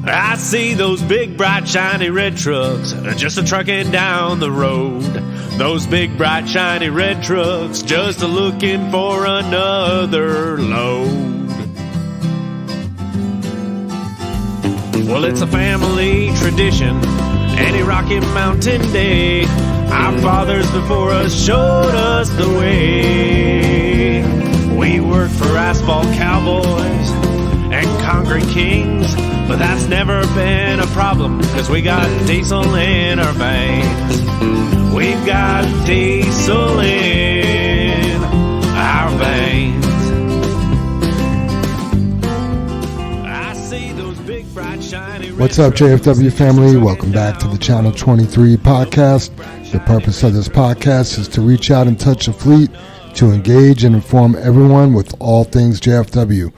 I see those big, bright, shiny red trucks just a-trucking down the road. Those big, bright, shiny red trucks just a-looking for another load. Well, it's a family tradition, any Rocky Mountain day. Our fathers before us showed us the way. We work for asphalt cowboys and concrete kings, but that's never been a problem, cause we got diesel in our veins. We've got diesel in our veins. I see those big, bright, shiny red. What's up, JFW family? Welcome back to the Channel 23 podcast. The purpose of this podcast is to reach out and touch the fleet, to engage and inform everyone with all things JFW.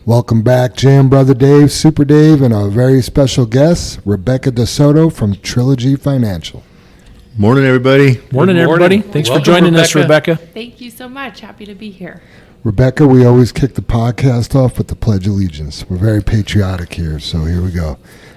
Welcome back, Jam Brother Dave, Super Dave, and our very special guest, Rebecca DeSoto from Trilogy Financial. Morning, everybody. Morning, everybody. Thanks for joining us, Rebecca. Thank you so much. Happy to be here. Rebecca, we always kick the podcast off with the Pledge of Allegiance. We're very patriotic here, so here we go.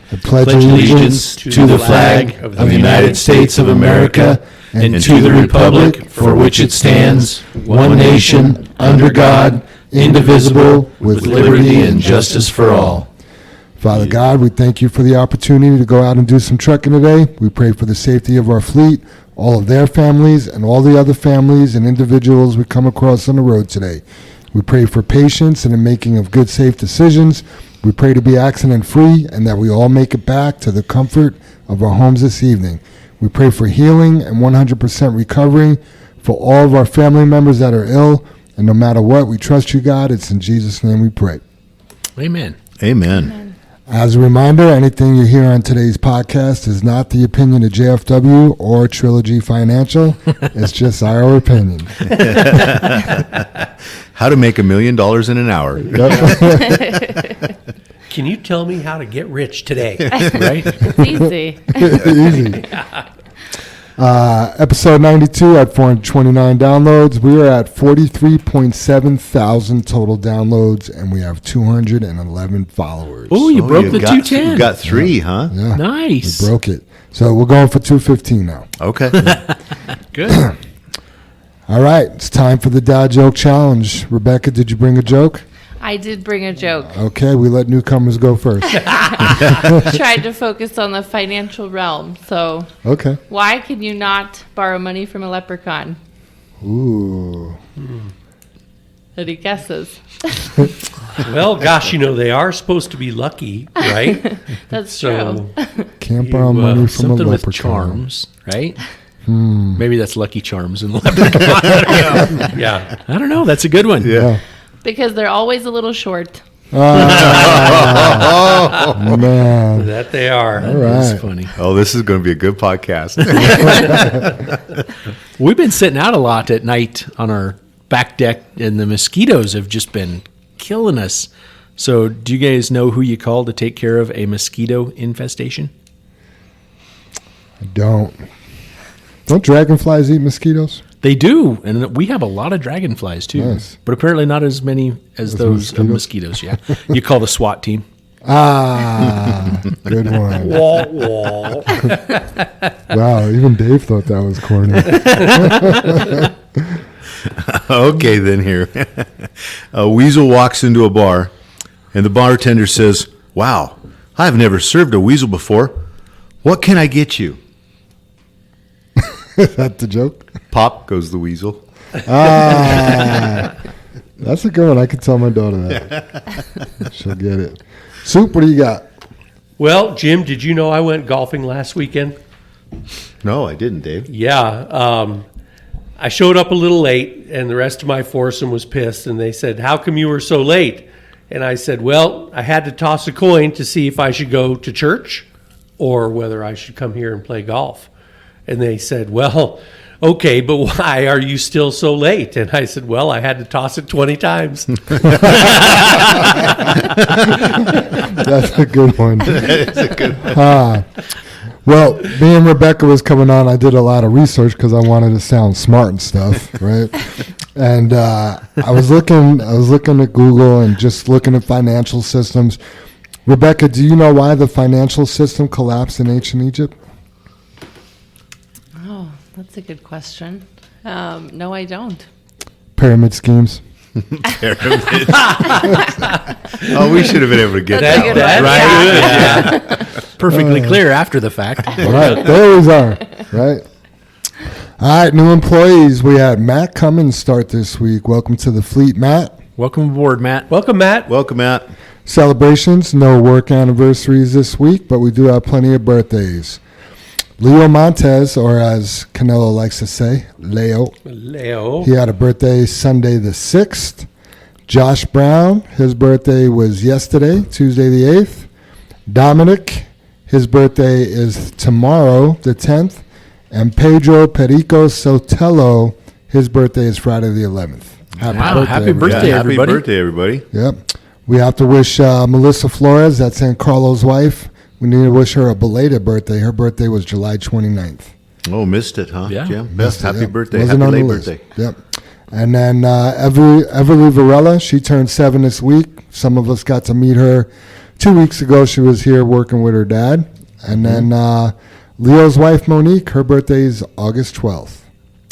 I pledge allegiance to the flag of the United States of America and to the republic for which it stands, one nation, under God, indivisible, with liberty and justice for all. Father God, we thank you for the opportunity to go out and do some trucking today. We pray for the safety of our fleet, all of their families, and all the other families and individuals we come across on the road today. We pray for patience and the making of good, safe decisions. We pray to be accident-free and that we all make it back to the comfort of our homes this evening. We pray for healing and 100% recovery for all of our family members that are ill. And no matter what, we trust you, God. It's in Jesus' name we pray. Amen. Amen. As a reminder, anything you hear on today's podcast is not the opinion of JFW or Trilogy Financial. It's just our opinion. How to make $1 million in an hour. Can you tell me how to get rich today? Right? It's easy. Easy. Episode 92 at 429 downloads. We are at 43.7 thousand total downloads, and we have 211 followers. Oh, you broke the 210. You got 3, huh? Yeah, Nice. we broke it. So we're going for 215 now. Okay. Good. All right, it's time for the Dad Joke Challenge. Rebecca, did you bring a joke? I did bring a joke. Okay, we let newcomers go first. Tried to focus on the financial realm. So, Okay. why can you not borrow money from a leprechaun? Ooh. Any guesses? Well, gosh, they are supposed to be lucky, right? That's true. Can't borrow money from Something a with leprechaun. charms, right? Maybe that's Lucky Charms in the leprechaun. Yeah. I don't know. That's a good one. Yeah. Because they're always a little short. Oh, man. That they are. All That's right. funny. Oh, this is going to be a good podcast. We've been sitting out a lot at night on our back deck, and the mosquitoes have just been killing us. So do you guys know who you call to take care of a mosquito infestation? I don't. Don't dragonflies eat mosquitoes? They do, and we have a lot of dragonflies too, Nice. but apparently not as many as those mosquitoes. Yeah, you call the SWAT team. Ah, good one. Wall, wall. Wow, even Dave thought that was corny. Okay, then here. A weasel walks into a bar, and the bartender says, "Wow, I've never served a weasel before. What can I get you?" Is that the joke? Pop goes the weasel. Ah, that's a good one. I could tell my daughter that. She'll get it. Soup, what do you got? Well, Jim, did you know I went golfing last weekend? No, I didn't, Dave. Yeah. I showed up a little late, and the rest of my foursome was pissed, and they said, "How come you were so late?" And I said, "Well, I had to toss a coin to see if I should go to church or whether I should come here and play golf." And they said, "Well, okay, but why are you still so late?" And I said, "Well, I had to toss it 20 times. That's a good one. Well, me and Rebecca was coming on. I did a lot of research because I wanted to sound smart and stuff, right? And I was looking at Google and just looking at financial systems. Rebecca, do you know why the financial system collapsed in ancient Egypt? Oh, that's a good question. No, I don't. Pyramid schemes. Pyramid. Oh, we should have been able to get That's a that good one. one. Yeah. Perfectly clear after the fact. Right, they always are, right? All right, new employees. We had Matt Cummins start this week. Welcome to the fleet, Matt. Welcome aboard, Matt. Welcome, Matt. Welcome, Matt. Celebrations, no work anniversaries this week, but we do have plenty of birthdays. Leo Montez, or as Canelo likes to say, Leo. Leo. He had a birthday Sunday the 6th. Josh Brown, his birthday was yesterday, Tuesday the 8th. Dominic, his birthday is tomorrow, the 10th. And Pedro Perico Sotelo, his birthday is Friday the 11th. Wow, happy everybody. birthday, Happy everybody. birthday, everybody. Yep. We have to wish Melissa Flores, that's Aunt Carlo's wife, we need to wish her a belated birthday. Her birthday was July 29th. Oh, missed it, huh, Yeah. Jim? Missed it, Happy yep. birthday. Wasn't Happy on the late list. birthday. Yep. And then Everly Varela, she turned 7 this week. Some of us got to meet her 2 weeks ago. She was here working with her dad. And then Leo's wife, Monique, her birthday is August 12th.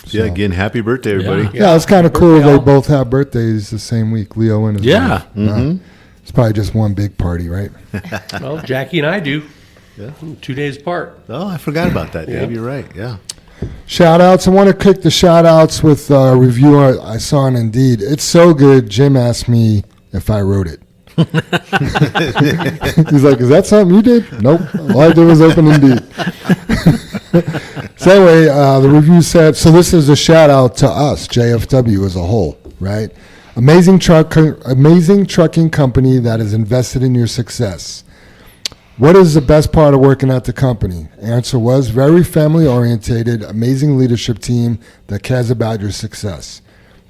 Yeah, again, happy birthday, everybody. Yeah, it's kind of cool. Birthday They all. both have birthdays the same week, Leo and his Yeah. wife. It's probably just one big party, right? Well, Jackie and I do. Yeah. 2 days apart. Oh, I forgot about that, Dave. You're right. Yeah. Shout outs. I want to kick the shout outs with a review I saw on Indeed. It's so good. Jim asked me if I wrote it. He's like, is that something you did? Nope. All I did was open Indeed. So anyway, the review said, so this is a shout out to us, JFW as a whole, right? Amazing trucking company that is invested in your success. What is the best part of working at the company? Answer was very family orientated, amazing leadership team that cares about your success.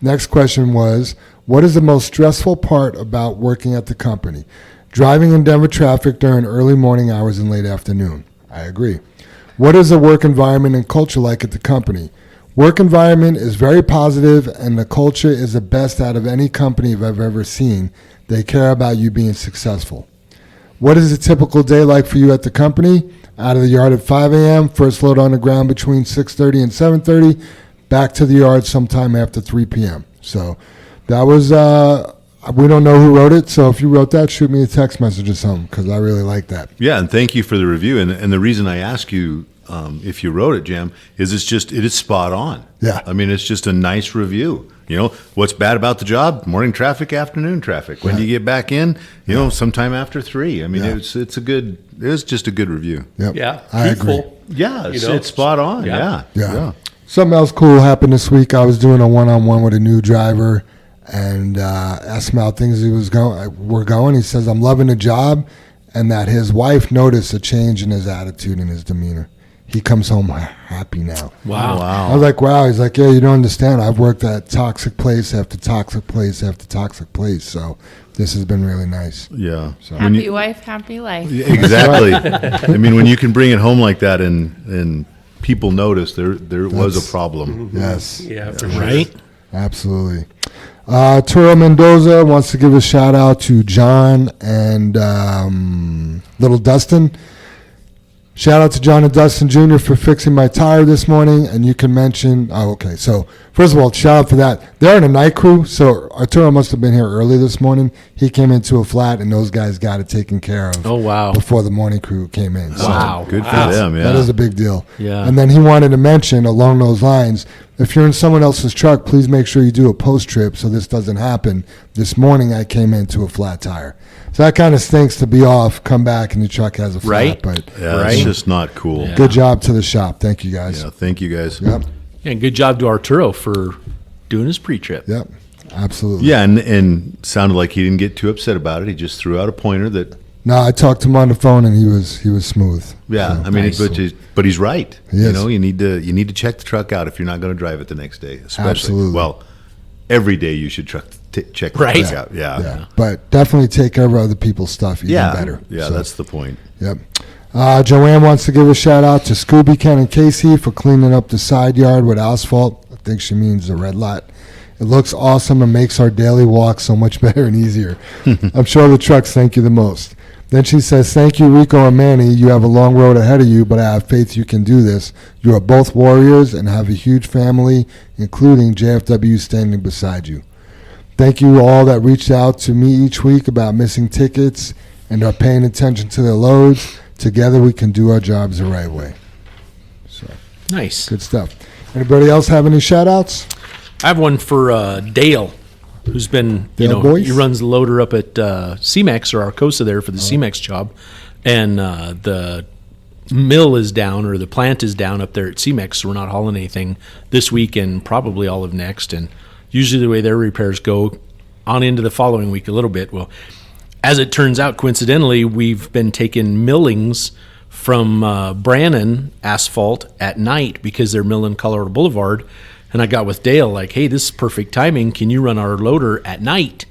Next question was, what is the most stressful part about working at the company? Driving in Denver traffic during early morning hours and late afternoon. I agree. What is the work environment and culture like at the company? Work environment is very positive and the culture is the best out of any company I've ever seen. They care about you being successful. What is a typical day like for you at the company? Out of the yard at 5 a.m., first load on the ground between 6:30 and 7:30, back to the yard sometime after 3 p.m. So that was, we don't know who wrote it, so if you wrote that, shoot me a text message or something, because I really like that. Yeah, and thank you for the review. And the reason I ask you if you wrote it, Jim, is it is spot on. Yeah. I mean, it's just a nice review. You know, what's bad about the job? Morning traffic, afternoon traffic. When do you get back in? You know, sometime after 3. I mean, Yeah. it's just a good review. Yep. Yeah. I agree. Truthful. Yeah, You know, it's spot on. yeah. Yeah. Something else cool happened this week. I was doing a one-on-one with a new driver and asked him how things were going. He says, I'm loving the job, and that his wife noticed a change in his attitude and his demeanor. He comes home happy now. Wow. I was like, wow. He's like, yeah, you don't understand. I've worked at toxic place after toxic place after toxic place. So this has been really nice. Yeah. So Happy wife, happy life. Yeah, exactly. I mean, when you can bring it home like that and people notice, there was That's- a problem. yes, Yeah, for sure. Right? absolutely. Turo Mendoza wants to give a shout out to John and little Dustin. Shout out to John and Dustin Jr. for fixing my tire this morning. And you can mention, okay. So, first of all, shout out for that. They're in a night crew. So, Arturo must have been here early this morning. He came into a flat, and those guys got it taken care of Oh, wow. before the morning crew came in. So, Wow. Good for them. Yeah. that is a big deal. Yeah. And then he wanted to mention along those lines, if you're in someone else's truck, please make sure you do a post trip so this doesn't happen. This morning I came into a flat tire. So that kind of stinks to be off, come back, and the truck has a flat. Right. But Yeah, Right. it's just not cool. Yeah. good job to the shop. Thank you, guys. Yeah, thank you guys. Yep. And good job to Arturo for doing his pre-trip. Yep. Absolutely. Yeah, and sounded like he didn't get too upset about it. He just threw out a pointer that. No, I talked to him on the phone, and he was smooth. Yeah, So, I mean, Nice. but he's right. He You is. know, you need to check the truck out if you're not going to drive it the next day. Especially, Absolutely. well, every day you should check the Right. truck out. Yeah. yeah. But definitely take care of other people's stuff even Yeah. better. Yeah, So, that's the point. Yep. Joanne wants to give a shout out to Scooby, Ken, and Casey for cleaning up the side yard with asphalt. I think she means the red lot. It looks awesome and makes our daily walk so much better and easier. I'm sure the trucks thank you the most. Then she says, thank you, Rico and Manny. You have a long road ahead of you, but I have faith you can do this. You are both warriors and have a huge family, including JFW standing beside you. Thank you all that reached out to me each week about missing tickets and are paying attention to their loads. Together we can do our jobs the right way. So Nice. good stuff. Anybody else have any shout-outs? I have one for Dale, who's been, Dale Boyce? he runs the loader up at CMEX or Arcosa there for the CMEX job. And the mill is down, or the plant is down up there at CMEX, so we're not hauling anything this week and probably all of next. And usually the way their repairs go on into the following week a little bit. Well, as it turns out, coincidentally, we've been taking millings from Brannan Asphalt at night because they're milling Colorado Boulevard. And I got with Dale like, hey, this is perfect timing. Can you run our loader at night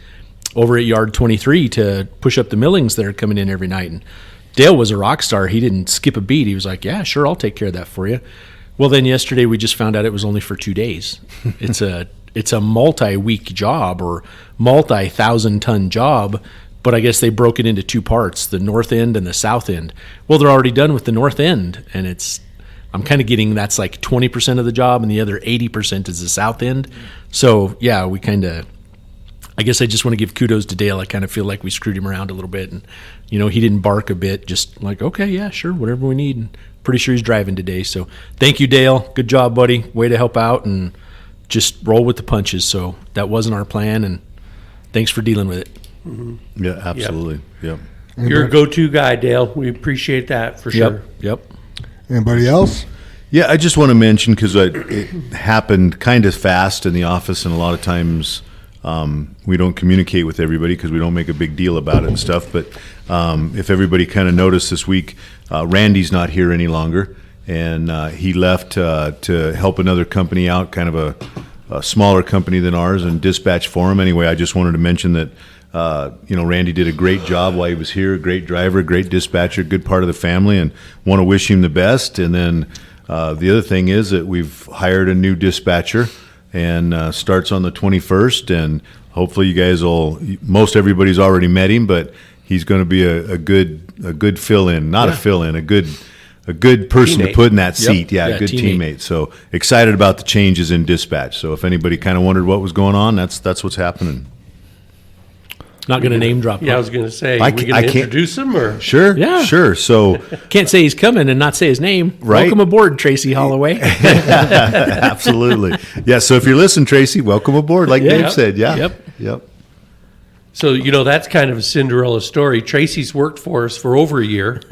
over at Yard 23 to push up the millings that are coming in every night? And Dale was a rock star. He didn't skip a beat. He was like, yeah, sure, I'll take care of that for you. Well, then yesterday we just found out it was only for 2 days. It's a multi-week job or multi-1,000-ton job. But I guess they broke it into two parts, the north end and the south end. Well, they're already done with the north end, and I'm kind of getting that's like 20% of the job, and the other 80% is the south end. So, yeah, I guess I just want to give kudos to Dale. I kind of feel like we screwed him around a little bit, and, he didn't bark a bit, just like, okay, yeah, sure, whatever we need. And pretty sure he's driving today. So thank you, Dale. Good job, buddy. Way to help out, and just roll with the punches. So that wasn't our plan, and thanks for dealing with it. Yeah, absolutely. Yep. You're a go-to guy, Dale. We appreciate that for sure. Yep. Anybody else? Yeah, I just want to mention, because it happened kind of fast in the office, and a lot of times we don't communicate with everybody because we don't make a big deal about it and stuff. But if everybody kind of noticed this week, Randy's not here any longer, and he left to help another company out, kind of a smaller company than ours, and dispatch for him. Anyway, I just wanted to mention that Randy did a great job while he was here, great driver, great dispatcher, good part of the family, and want to wish him the best. And then the other thing is that we've hired a new dispatcher, and starts on the 21st, and hopefully you guys most everybody's already met him, but he's going to be a good fill-in, not a fill-in, a good person Teammate. to put in that seat. Yeah, Yeah, a good teammate. teammate. So excited about the changes in dispatch. So if anybody kind of wondered what was going on, that's what's happening. Not going to name drop him. Yeah, I was going to say, I we ca- going I to can't- introduce him or? Sure, Yeah. sure. So Can't say he's coming and not say his name. Right. Welcome aboard, Tracy Holloway. absolutely, yeah. So if you're listening, Tracy, welcome aboard. Like Yeah. Dave said, yeah, Yep. So, that's kind of a Cinderella story. Tracy's worked for us for over a year.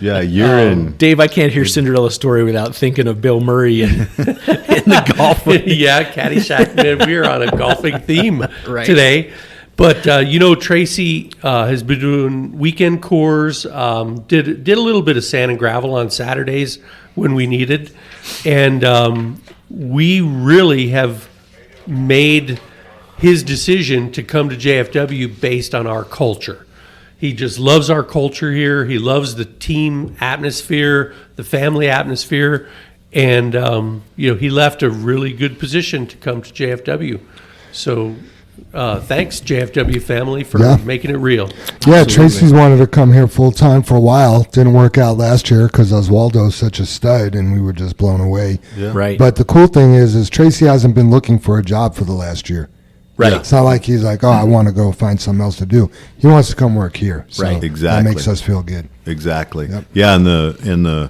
yeah. You're in. Dave, I can't hear Cinderella story without thinking of Bill Murray and the golf. Yeah, Caddyshack, man. We're on a golfing theme Right. today. But, Tracy has been doing weekend cores, did a little bit of sand and gravel on Saturdays when we needed. And we really have made his decision to come to JFW based on our culture. He just loves our culture here. He loves the team atmosphere, the family atmosphere. And, he left a really good position to come to JFW. So thanks, JFW family, for Yeah. making it real. Yeah, Tracy's wanted to come here full time for a while. Didn't work out last year because Oswaldo's such a stud, and we were just blown away. Yeah. Right. But the cool thing is Tracy hasn't been looking for a job for the last year. Right. It's not like he's like, oh, I want to go find something else to do. He wants to come work here. So Right. Exactly. That makes us feel good. Exactly. Yep. Yeah, and the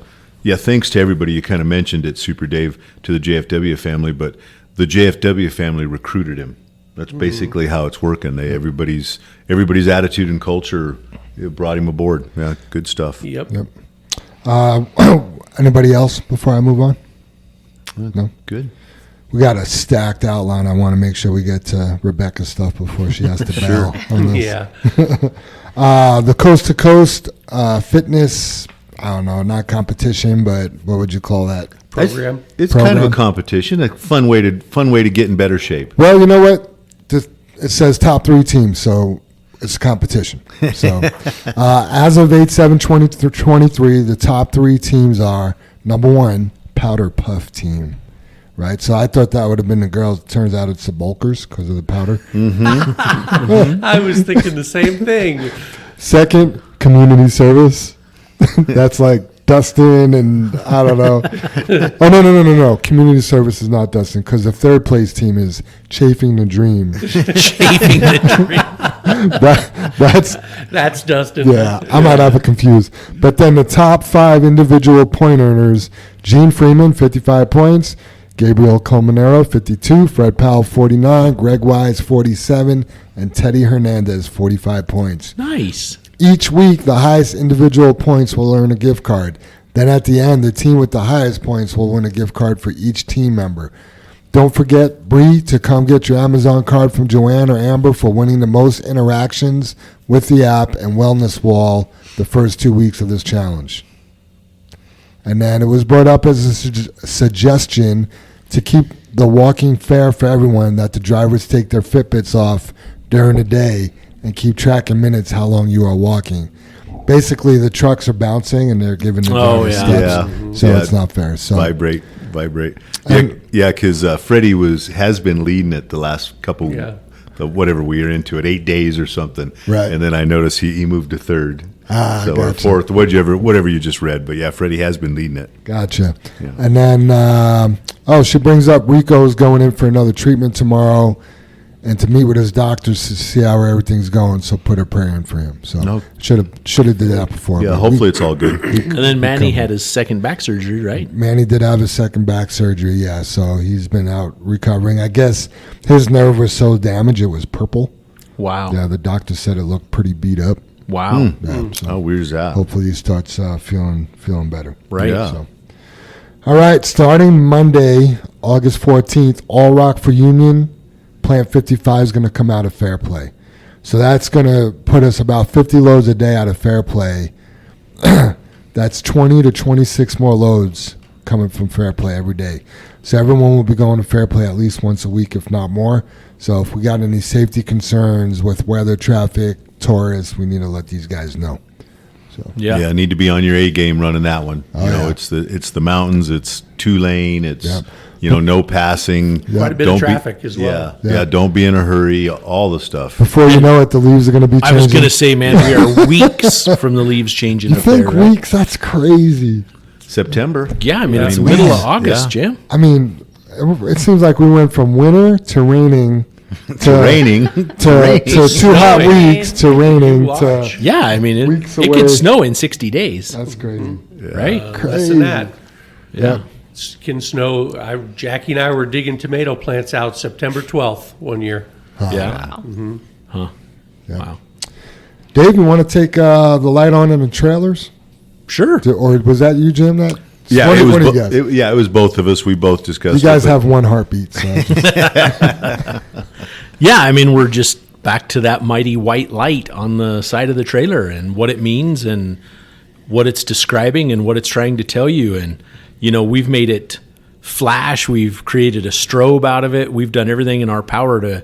thanks to everybody. You kind of mentioned it, Super Dave, to the JFW family, but the JFW family recruited him. That's basically how it's working. Everybody's attitude and culture brought him aboard. Yeah, good stuff. Yep. Anybody else before I move on? No? Good. We got a stacked outline. I want to make sure we get to Rebecca's stuff before she has to bail on this. Yeah. The Coast to Coast fitness, I don't know, not competition, but what would you call that? Program. It's kind of Program. a competition, a fun way to get in better shape. Well, you know what? It says top 3 teams, so it's a competition. So as of 8/7/2023, the top 3 teams are, number 1, Powder Puff Team. Right, so I thought that would have been the girls. It turns out it's the Bulkers because of the powder. I was thinking the same thing. Second, community service. That's like Dustin and I don't know. Oh, no. Community service is not Dustin because the third place team is Chafing the Dream. Chafing the dream. That's Dustin. Yeah, I might have it confused. But then the top 5 individual point earners, Gene Freeman, 55 points. Gabriel Colmenero, 52. Fred Powell, 49. Greg Wise, 47. And Teddy Hernandez, 45 points. Nice. Each week, the highest individual points will earn a gift card. Then at the end, the team with the highest points will win a gift card for each team member. Don't forget, Bree, to come get your Amazon card from Joanne or Amber for winning the most interactions with the app and wellness wall the first 2 weeks of this challenge. And then it was brought up as a suggestion to keep the walking fair for everyone that the drivers take their Fitbits off during the day and keep track in minutes how long you are walking. Basically, the trucks are bouncing and they're giving the drivers steps, so it's not fair. So Vibrate. Yeah, because Freddie has been leading it the last couple, whatever we are into it, 8 days or something. Right. And then I noticed he moved to third. Or gotcha. fourth, whatever you just read. But yeah, Freddie has been leading it. Gotcha. Yeah. And then, she brings up Rico's going in for another treatment tomorrow and to meet with his doctors to see how everything's going. So put a prayer in for him. So should have did that before. Yeah, hopefully it's all good. And then Manny had his second back surgery, right? Manny did have his second back surgery, yeah. So he's been out recovering. I guess his nerve was so damaged it was purple. Wow. Yeah, the doctor said it looked pretty beat up. Wow. Yeah, so How weird is that? hopefully he starts feeling better. Right. Yeah. So. All right, starting Monday, August 14th, All Rock for Union, Plant 55 is going to come out of Fair Play. So that's going to put us about 50 loads a day out of Fair Play. That's 20 to 26 more loads coming from Fair Play every day. So everyone will be going to Fair Play at least once a week, if not more. So if we got any safety concerns with weather, traffic, tourists, we need to let these guys know. So Yeah. Need to be on your A game running that one. It's the mountains, it's 2-lane, it's no passing. Quite a bit of traffic as well. Yeah, don't be in a hurry, all the stuff. Before you know it, the leaves are going to be changing. I was going to say, man, we are weeks from the leaves changing You up think there. Right? weeks? That's crazy. September. Yeah, I mean, it's the middle of August, Jim. I mean, it seems like we went from winter to raining To raining. to 2 hot weeks to raining to. Watch. Yeah, I mean, it Weeks could away. snow in 60 days, That's crazy. right? Less than that. Yeah. Can snow. Jackie and I were digging tomato plants out September 12th one year. Yeah. Wow. Wow. Dave, you want to take the light on in the trailers? Sure. Or was that you, Jim? That Yeah, One it of was. you guys. It was both of us. We both discussed. You guys it, but- have one heartbeat. So Yeah, I mean, we're just back to that mighty white light on the side of the trailer and what it means and what it's describing and what it's trying to tell you. And, we've made it flash. We've created a strobe out of it. We've done everything in our power to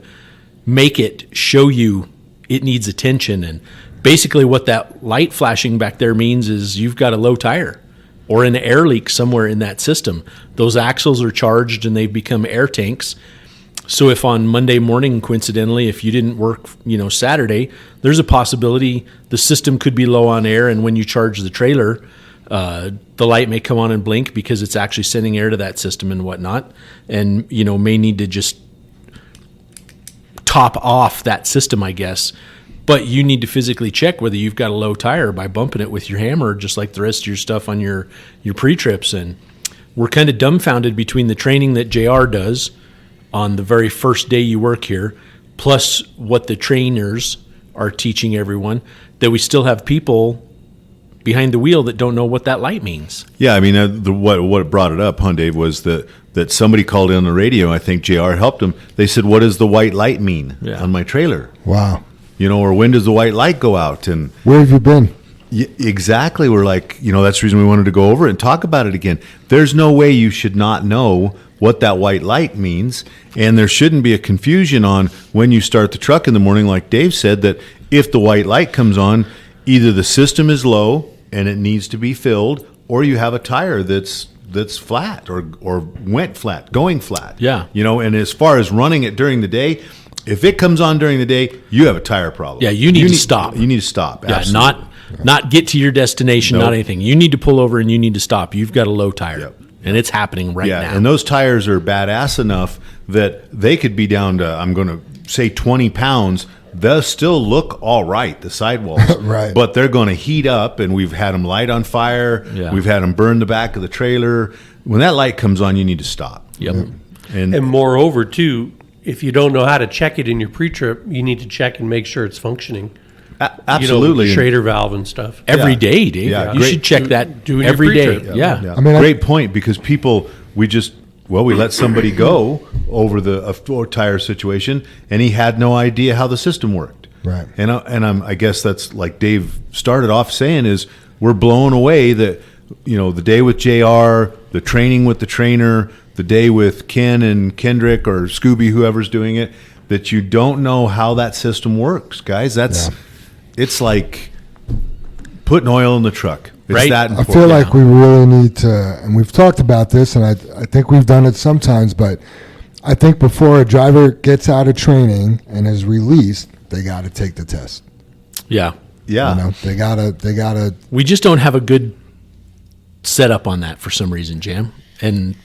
make it show you it needs attention. And basically what that light flashing back there means is you've got a low tire or an air leak somewhere in that system. Those axles are charged and they've become air tanks. So if on Monday morning, coincidentally, if you didn't work, Saturday, there's a possibility the system could be low on air, and when you charge the trailer, the light may come on and blink because it's actually sending air to that system and whatnot, and may need to just top off that system, I guess. But you need to physically check whether you've got a low tire by bumping it with your hammer, just like the rest of your stuff on your pre-trips. And we're kind of dumbfounded between the training that JR does on the very first day you work here, plus what the trainers are teaching everyone, that we still have people behind the wheel that don't know what that light means. Yeah, I mean, what brought it up, Dave, was that somebody called in on the radio. I think JR helped them. They said, "What does the white light mean on my trailer?" wow. Or when does the white light go out? And Where have you been? exactly, we're like, that's the reason we wanted to go over it and talk about it again. There's no way you should not know what that white light means, and there shouldn't be a confusion on when you start the truck in the morning, like Dave said, that if the white light comes on, either the system is low and it needs to be filled, or you have a tire that's flat or went flat, going flat. Yeah. And as far as running it during the day, if it comes on during the day, you have a tire problem. Yeah, you need to stop. You need to stop. Yeah, absolutely. not get to your destination, Nope. not anything. You need to pull over and you need to stop. You've got a low tire. Yep. And it's happening right now. And those tires are badass enough that they could be down to, I'm going to say 20 pounds. They'll still look all right, the sidewalls. Right. But they're going to heat up, and we've had them light on fire. Yeah. We've had them burn the back of the trailer. When that light comes on, you need to stop. Yep. And moreover, too, if you don't know how to check it in your pre-trip, you need to check and make sure it's functioning. Absolutely. You know, Schrader valve and stuff. Every day, Dave. Yeah, You great. should check that Doing your every day. pre-trip. Yeah. I mean, Great point, because people, we let somebody go over a floor tire situation, and he had no idea how the system worked. Right. And I guess that's like Dave started off saying, is we're blown away that, the day with JR, the training with the trainer, the day with Ken and Kendrick or Scooby, whoever's doing it, that you don't know how that system works, guys. It's like putting oil in the truck. It's Right. that I important. feel like we really need to, and we've talked about this, and I think we've done it sometimes, but I think before a driver gets out of training and is released, they got to take the test. Yeah. Yeah. They gotta. We just don't have a good setup on that for some reason, Jam. And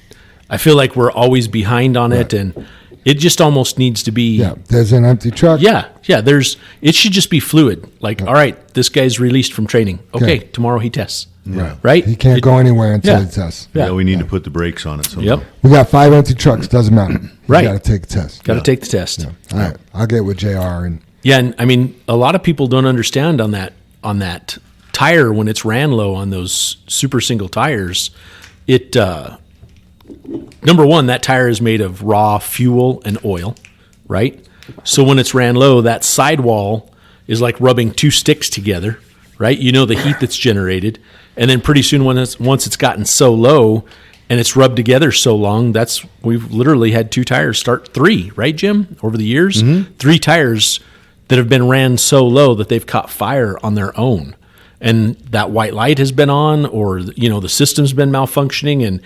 I feel like we're always behind on it, and it just almost needs to be. Yeah, there's an empty truck. Yeah. It should just be fluid. Like, all right, this guy's released from training. Okay, tomorrow he tests. Right? He can't go anywhere until Yeah. he tests. Yeah, we need to put the brakes on it. Sometime. Yep. We got 5 empty trucks. Doesn't matter. Right. You got to take the test. Got to take the test. All right, I'll get with JR and. Yeah, and I mean, a lot of people don't understand on that tire when it's ran low on those super single tires. It number one, that tire is made of raw fuel and oil, right? So when it's ran low, that sidewall is like rubbing two sticks together, right? You know the heat that's generated, and then pretty soon once it's gotten so low and it's rubbed together so long, we've literally had 2 tires start 3, right, Jim? Over the years, 3 tires that have been ran so low that they've caught fire on their own. And that white light has been on, or, the system's been malfunctioning, and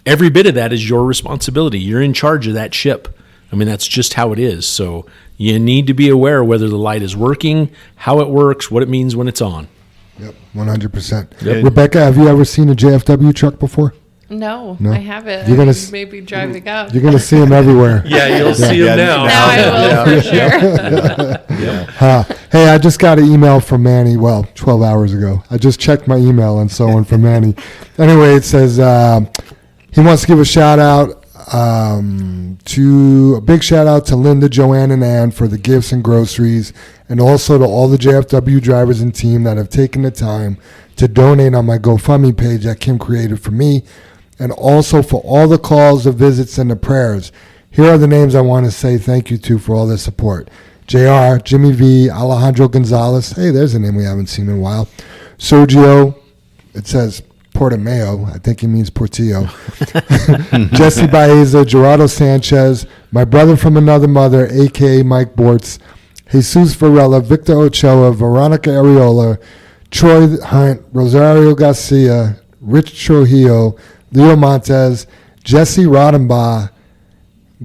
every bit of that is your responsibility. You're in charge of that ship. I mean, that's just how it is. So you need to be aware whether the light is working, how it works, what it means when it's on. Yep, 100%. Yep. Rebecca, have you ever seen a JFW truck before? No, No? I haven't. You're gonna Maybe driving up. You're going to see them everywhere. Yeah, you'll see them now. Now I will for sure. Hey, I just got an email from Manny. Well, 12 hours ago. I just checked my email and so on from Manny. Anyway, it says he wants to give a shout out a big shout out to Linda, Joanne, and Ann for the gifts and groceries, and also to all the JFW drivers and team that have taken the time to donate on my GoFundMe page that Kim created for me, and also for all the calls, the visits, and the prayers. Here are the names I want to say thank you to for all their support. JR, Jimmy V, Alejandro Gonzalez. Hey, there's a name we haven't seen in a while. Sergio, it says Portimao. I think he means Portillo. Jesse Baeza, Gerardo Sanchez, my brother from another mother, a.k.a. Mike Bortz, Jesus Varela, Victor Ochoa, Veronica Areola, Troy Hunt, Rosario Garcia, Rich Trujillo, Leo Montez, Jesse Rodenbaugh,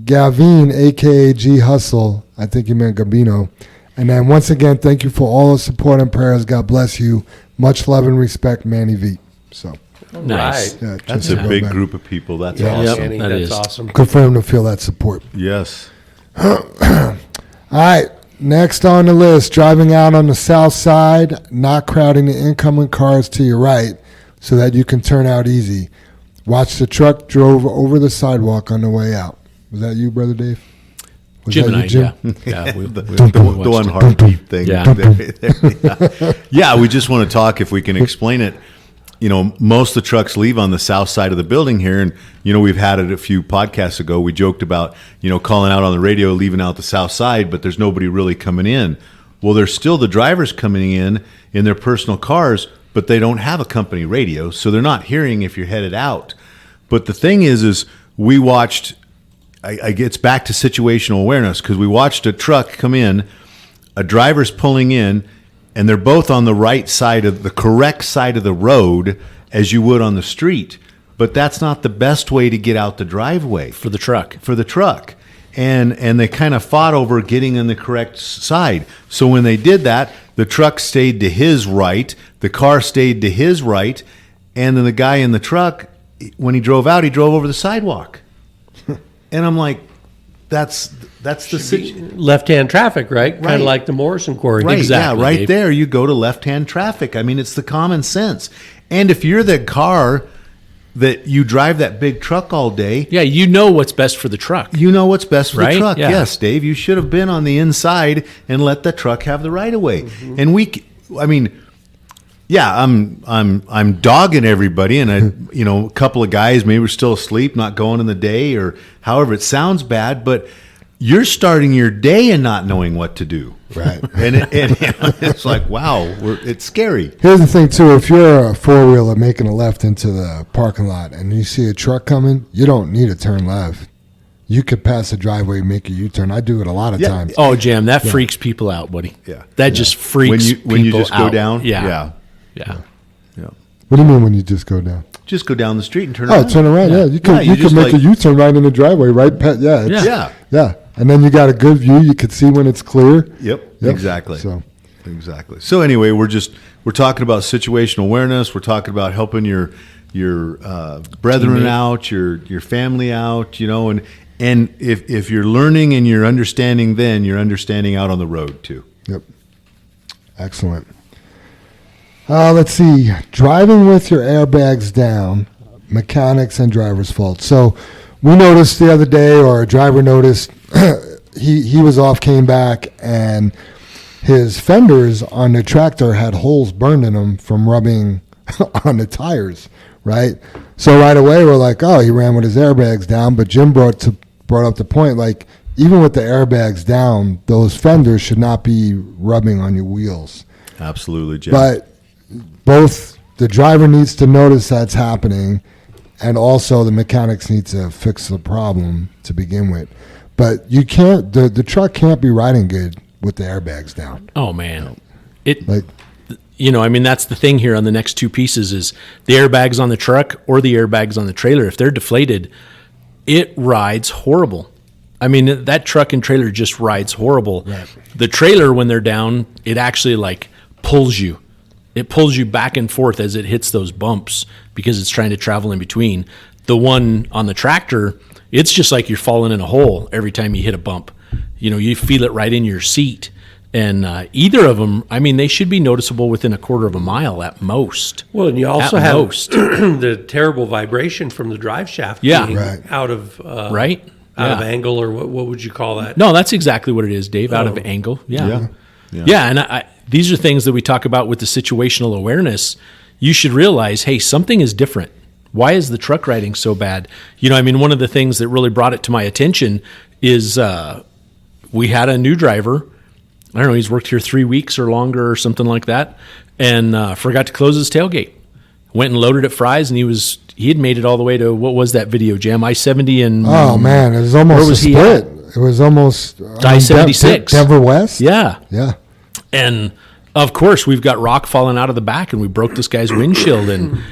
Gavin, a.k.a. G. Hustle, I think he meant Gabino. And then once again, thank you for all the support and prayers. God bless you. Much love and respect, Manny V. So, Nice. Right. yeah, That's just a go big back. group of people. That's Yeah. awesome. Manny, that that's is. awesome. Good for him to feel that support. Yes. All right, next on the list, driving out on the south side, not crowding the incoming cars to your right so that you can turn out easy. Watch the truck drove over the sidewalk on the way out. Was that you, Brother Dave? Was Jim that and you, I, yeah. Yeah, The one heartbeat thing. Yeah. Yeah, we just want to talk, if we can explain it. Most of the trucks leave on the south side of the building here. And, we've had it a few podcasts ago. We joked about, calling out on the radio, leaving out the south side, but there's nobody really coming in. Well, there's still the drivers coming in their personal cars, but they don't have a company radio, so they're not hearing if you're headed out. But the thing is we watched, it's back to situational awareness, because we watched a truck come in, a driver's pulling in, and they're both on the right side of the correct side of the road as you would on the street. But that's not the best way to get out the driveway For the truck. for the truck. and they kind of fought over getting on the correct side. So when they did that, the truck stayed to his right, the car stayed to his right, and then the guy in the truck, when he drove out, he drove over the sidewalk. And I'm like, that's the situation. Left-hand traffic, right? Kind Right. of like the Morrison Quarry. Right, Exactly, yeah, right Dave. there you go to left-hand traffic. I mean, it's the common sense. And if you're the car that you drive that big truck all day, Yeah, you know what's best for the truck. you know what's best for Right? the truck. Yeah. Yes, Dave, you should have been on the inside and let the truck have the right of way. And I'm dogging everybody, and a couple of guys maybe were still asleep, not going in the day, or however it sounds bad, but you're starting your day and not knowing what to do. Right. And it's like, wow, it's scary. Here's the thing, too. If you're a four-wheeler making a left into the parking lot and you see a truck coming, you don't need to turn left. You could pass the driveway and make a U-turn. I do it a lot of Yeah. times. Oh, Jam, that freaks people out, buddy. Yeah. That just freaks When you people just out. go down, Yeah. What do you mean when you just go down? just go down the street and turn Oh, around. turn around. Yeah, you can Yeah, you you can just make like- a U-turn right in the driveway, right? Yeah, it's- Yeah. yeah. And then you got a good view. You can see when it's clear. Yep. Yep. Exactly. So Exactly. So anyway, we're talking about situational awareness. We're talking about helping your brethren Teammate. out, your family out, and if you're learning and you're understanding, then you're understanding out on the road too. yep, excellent. Let's see. Driving with your airbags down, mechanics and driver's fault. So we noticed the other day, or a driver noticed, he was off, came back, and his fenders on the tractor had holes burned in them from rubbing on the tires, right? So right away we're like, oh, he ran with his airbags down. But Jim brought up the point, like, even with the airbags down, those fenders should not be rubbing on your wheels. Absolutely, Jim. But both the driver needs to notice that's happening, and also the mechanics need to fix the problem to begin with. But you can't, the truck can't be riding good with the airbags down. Oh, man. Like, That's the thing here on the next two pieces is the airbags on the truck or the airbags on the trailer. If they're deflated, it rides horrible. That truck and trailer just rides horrible. Right. The trailer, when they're down, it actually pulls you. It pulls you back and forth as it hits those bumps because it's trying to travel in between. The one on the tractor, it's just like you're falling in a hole every time you hit a bump. You feel it right in your seat. And either of them, they should be noticeable within a quarter of a mile at most. Well, and you also At have most. the terrible vibration from the drive shaft Yeah. being Right. out of Right? out of Yeah. angle, or what would you call that? No, that's exactly what it is, Dave, out of Oh. angle. Yeah. Yeah. And these are things that we talk about with the situational awareness. You should realize, hey, something is different. Why is the truck riding so bad? One of the things that really brought it to my attention is we had a new driver. I don't know, he's worked here 3 weeks or longer or something like that, and forgot to close his tailgate. Went and loaded at Fry's, and he had made it all the way to, what was that video, Jam? I-70 and... oh, man, it was almost Where was a he split. It was almost I-76. Denver West. Yeah. Yeah. And of course, we've got rock falling out of the back, and we broke this guy's windshield. And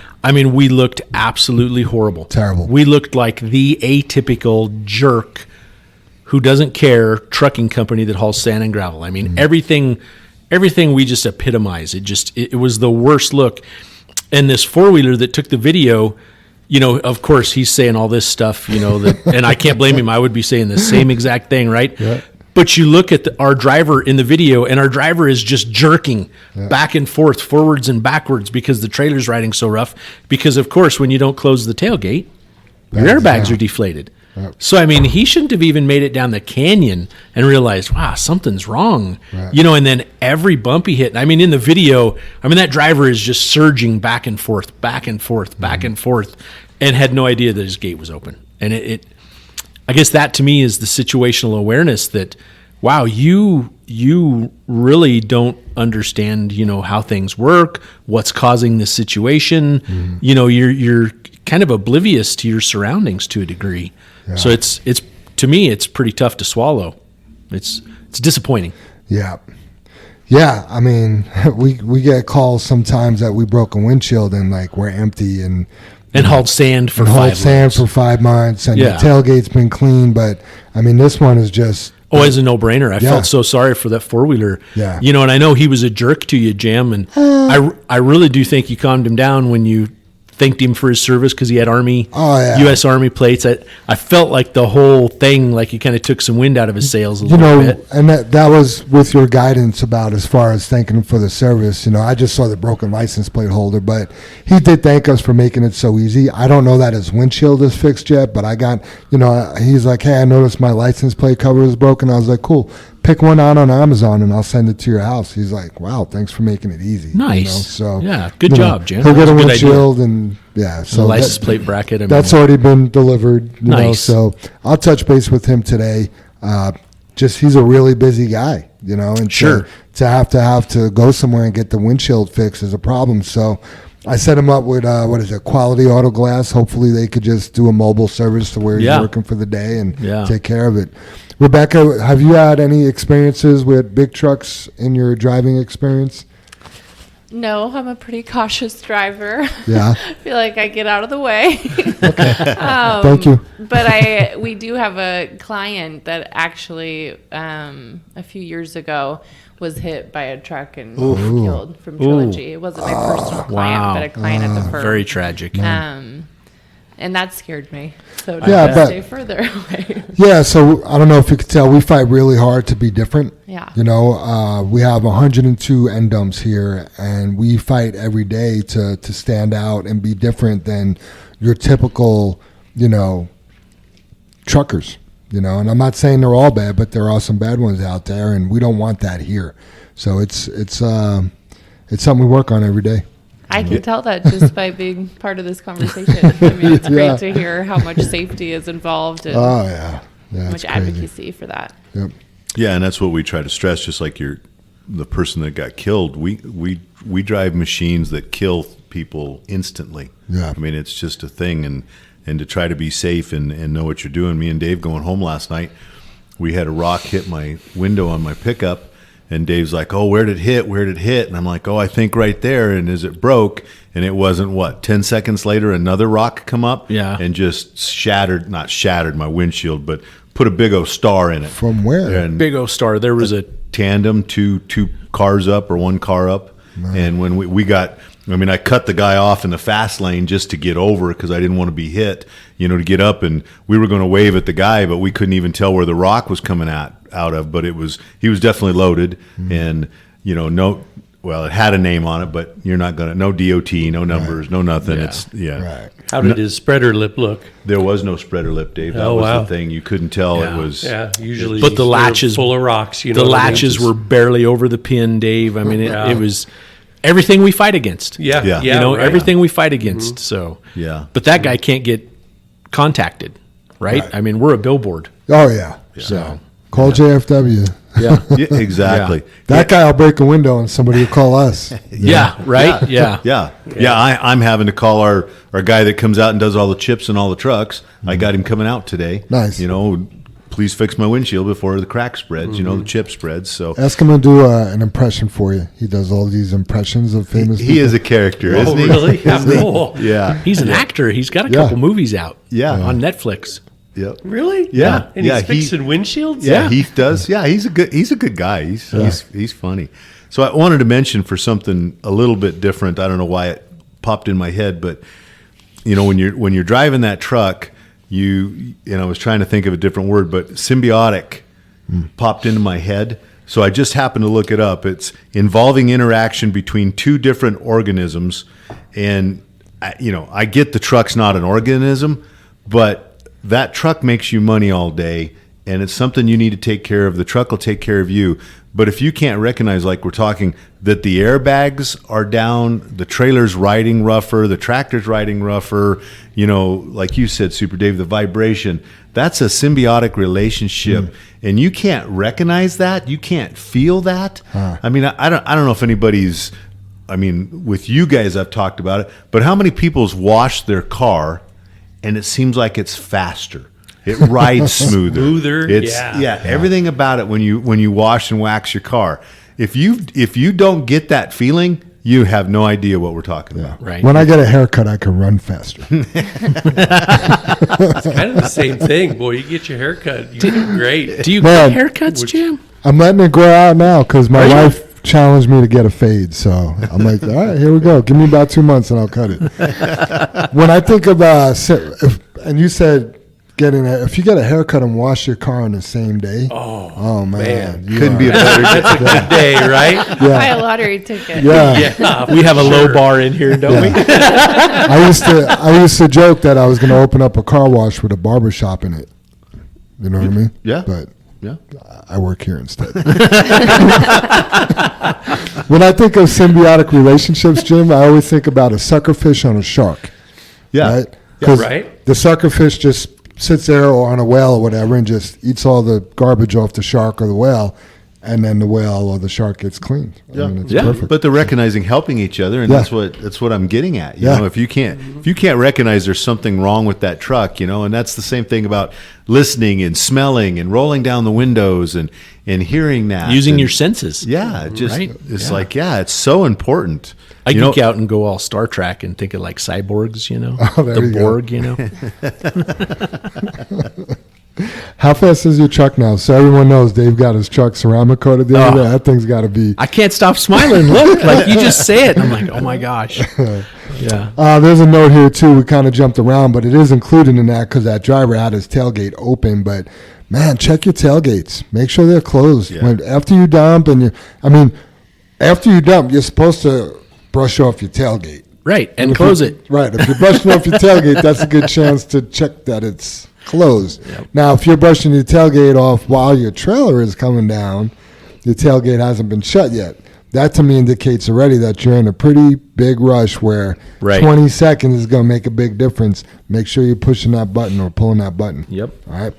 we looked absolutely horrible. Terrible. We looked like the atypical jerk who doesn't care trucking company that hauls sand and gravel. Everything we just epitomize. It was the worst look. And this four-wheeler that took the video, of course, he's saying all this stuff, and I can't blame him. I would be saying the same exact thing, right? Yeah. But you look at our driver in the video, and our driver is just jerking back and forth, forwards and backwards, because the trailer's riding so rough. Because, of course, when you don't close the tailgate, your Bags airbags down. are deflated. Yep. So, he shouldn't have even made it down the canyon and realized, wow, something's wrong. Right. And then every bump he hit. In the video, that driver is just surging back and forth, back and forth, back and forth, and had no idea that his gate was open. And I guess that to me is the situational awareness that, wow, you really don't understand, how things work, what's causing this situation. You're kind of oblivious to your surroundings to a degree. Yeah. So it's to me, it's pretty tough to swallow. It's disappointing. Yeah. Yeah, we get calls sometimes that we broke a windshield and we're empty, and And hauled sand for and 5 hauled sand months. for 5 months, and Yeah. the tailgate's been clean. But I mean, this one is just Oh, it's a no-brainer. I Yeah. felt so sorry for that four-wheeler. Yeah. You know, and I know he was a jerk to you, Jim, and I really do think you calmed him down when you thanked him for his service because he had U.S. Army plates. I felt like the whole thing, like you kind of took some wind out of his sails a you little know, bit. and that was with your guidance about as far as thanking him for the service. You know, I just saw the broken license plate holder, but he did thank us for making it so easy. I don't know that his windshield is fixed yet, but I got, you know, he's like, hey, I noticed my license plate cover is broken. I was like, cool. Pick one out on Amazon and I'll send it to your house. He's like, wow, thanks for making it easy. Nice. You know? So Yeah, good you know, job, Jim. He'll get That's a a good idea. windshield and yeah. The So license plate bracket. I mean, that's already been delivered. You know, Nice. so I'll touch base with him today. Just he's a really busy guy, you know, and Sure. to have to go somewhere and get the windshield fixed is a problem. So I set him up with Quality Auto Glass. Hopefully they could just do a mobile service to where he's Yeah. working for the day and Yeah. take care of it. Rebecca, have you had any experiences with big trucks in your driving experience? No, I'm a pretty cautious driver. Yeah. I feel like I get out of the way. Thank you. But we do have a client that actually a few years ago was hit by a truck and killed from Trilogy. It wasn't my personal client, Wow. but a client at the firm. very tragic. And that scared me. So to Yeah, but- stay further away. Yeah, so I don't know if you could tell, we fight really hard to be different. Yeah. You know, we have 102 NDUMs here, and we fight every day to stand out and be different than your typical, you know, truckers. You know, and I'm not saying they're all bad, but there are some bad ones out there, and we don't want that here. So it's something we work on every day. I can tell that just by being part of this conversation. I mean, it's Yeah. great to hear how much safety is involved and Oh yeah, yeah, much it's crazy. advocacy for that. Yep. Yeah, and that's what we try to stress. Just like the person that got killed, we drive machines that kill people instantly. Yeah. I mean, it's just a thing, and to try to be safe and know what you're doing. Me and Dave going home last night, we had a rock hit my window on my pickup, and Dave's like, "Oh, where did it hit? Where did it hit?" And I'm like, "Oh, I think right there." And as it broke, and it wasn't 10 seconds later, another rock come up, Yeah. and just not shattered my windshield, but put a big O star in it. From where? And Big O Star. There was a tandem, two cars up or one car up. And when we got, I mean, I cut the guy off in the fast lane just to get over because I didn't want to be hit, you know, to get up, and we were going to wave at the guy, but we couldn't even tell where the rock was coming out of, but he was definitely loaded, and, you know, it had a name on it, but you're not going to, no DOT, no numbers, no nothing. Yeah. It's, yeah. Right. How did his spreader lip look? There was no spreader lip, Dave. That Oh, was wow. the thing. You couldn't tell. Yeah. It was, Yeah, usually. But the they're latches- full of rocks. You know the what I mean? latches were barely over the pin, Dave. I mean, Yeah. it was everything we fight against. Yeah, Yeah. yeah. You know, right. everything we fight against. So, yeah. but that guy can't get contacted, right? Right. I mean, we're a billboard. Oh yeah. So, Call JFW. yeah. Yeah, exactly. That guy will break a window and somebody will call us. Yeah, right? Yeah. Yeah. I'm having to call our guy that comes out and does all the chips and all the trucks. I got him coming out today. Nice. You know, please fix my windshield before the crack spreads, you know, the chip spreads. So Ask him to do an impression for you. He does all these impressions of famous he people. is a character, Oh, isn't he? really? How cool. Yeah. He's an actor. He's got a Yeah. couple movies out. Yeah. On Netflix. Yep. Really? Yeah. And Yeah, he's he- fixing windshields? Yeah, he does. Yeah, he's a good guy. He's funny. So I wanted to mention for something a little bit different. I don't know why it popped in my head, but you know, when you're driving that truck, I was trying to think of a different word, but symbiotic popped into my head. So I just happened to look it up. It's involving interaction between two different organisms, and I get the truck's not an organism, but that truck makes you money all day, and it's something you need to take care of. The truck will take care of you. But if you can't recognize, like we're talking, that the airbags are down, the trailer's riding rougher, the tractor's riding rougher, you know, like you said, Super Dave, the vibration, that's a symbiotic relationship. And you can't recognize that. You can't feel that. I mean, I don't know if anybody's, with you guys, I've talked about it, but how many people's washed their car and it seems like it's faster? It rides smoother. It's everything about it when you wash and wax your car. If you don't get that feeling, you have no idea what we're talking about. Right. When I get a haircut, I can run faster. It's kind of the same thing, boy. You get your haircut, you do great. Do you Man. get haircuts, Jim? I'm letting it grow out now because my wife challenged me to get a fade. So I'm like, all right, here we go. Give me about 2 months and I'll cut it. When I think of, and you said if you get a haircut and wash your car on the same day. Oh man. Couldn't be a better day. That's a good day, right? Buy a lottery ticket. Yeah. We have a low bar in here, don't we? I used to joke that I was going to open up a car wash with a barber shop in it. You know what I mean? Yeah. But Yeah. I work here instead. When I think of symbiotic relationships, Jim, I always think about a suckerfish on a shark. Yeah. Right? Yeah, right. The suckerfish just sits there or on a whale or whatever and just eats all the garbage off the shark or the whale, and then the whale or the shark gets cleaned. I mean, it's perfect. But they're recognizing helping each other, and Yeah. that's what I'm getting at. You Yeah. know, if you can't recognize there's something wrong with that truck, you know, and that's the same thing about listening and smelling and rolling down the windows and hearing that. Using and, your senses. Yeah, just Right? it's Yeah. like it's so important. I You know- geek out and go all Star Trek and think of like cyborgs, you know, Oh, there the you go. Borg, you know. How fast is your truck now? So everyone knows Dave got his truck ceramic coated the other day. That thing's got to be. I can't stop smiling. Look, like you just say it. I'm like, oh my gosh. Yeah. There's a note here too. We kind of jumped around, but it is included in that because that driver had his tailgate open. But man, check your tailgates. Make sure they're closed. Yeah. After you dump, after you dump, you're supposed to brush off your tailgate. Right. And If close you- it. Right. If you're brushing off your tailgate, that's a good chance to check that it's closed. Now, if you're brushing your tailgate off while your trailer is coming down, your tailgate hasn't been shut yet. That to me indicates already that you're in a pretty big rush where Right. 20 seconds is going to make a big difference. Make sure you're pushing that button or pulling that button. Yep. All right.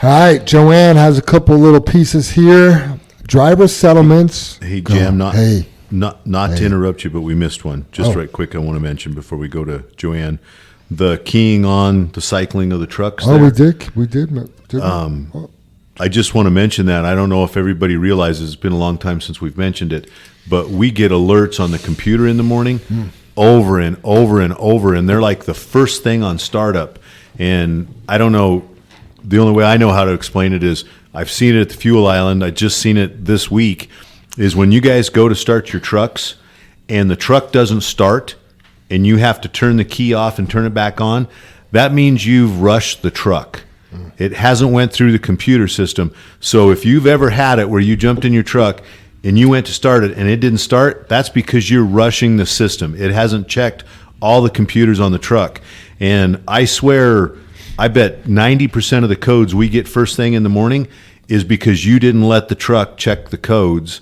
All right. Joanne has a couple little pieces here. Driver settlements. Hey, Jam, not Hey. to interrupt you, but we missed one. Just right quick, I want to mention before we go to Joanne, the keying on the cycling of the trucks. Oh, there. we did. I just want to mention that. I don't know if everybody realizes, it's been a long time since we've mentioned it, but we get alerts on the computer in the morning over and over and over, and they're like the first thing on startup. And I don't know, the only way I know how to explain it is I've seen it at the fuel island. I just seen it this week, is when you guys go to start your trucks and the truck doesn't start and you have to turn the key off and turn it back on, that means you've rushed the truck. It hasn't went through the computer system. So if you've ever had it where you jumped in your truck and you went to start it and it didn't start, that's because you're rushing the system. It hasn't checked all the computers on the truck. And I swear, I bet 90% of the codes we get first thing in the morning is because you didn't let the truck check the codes.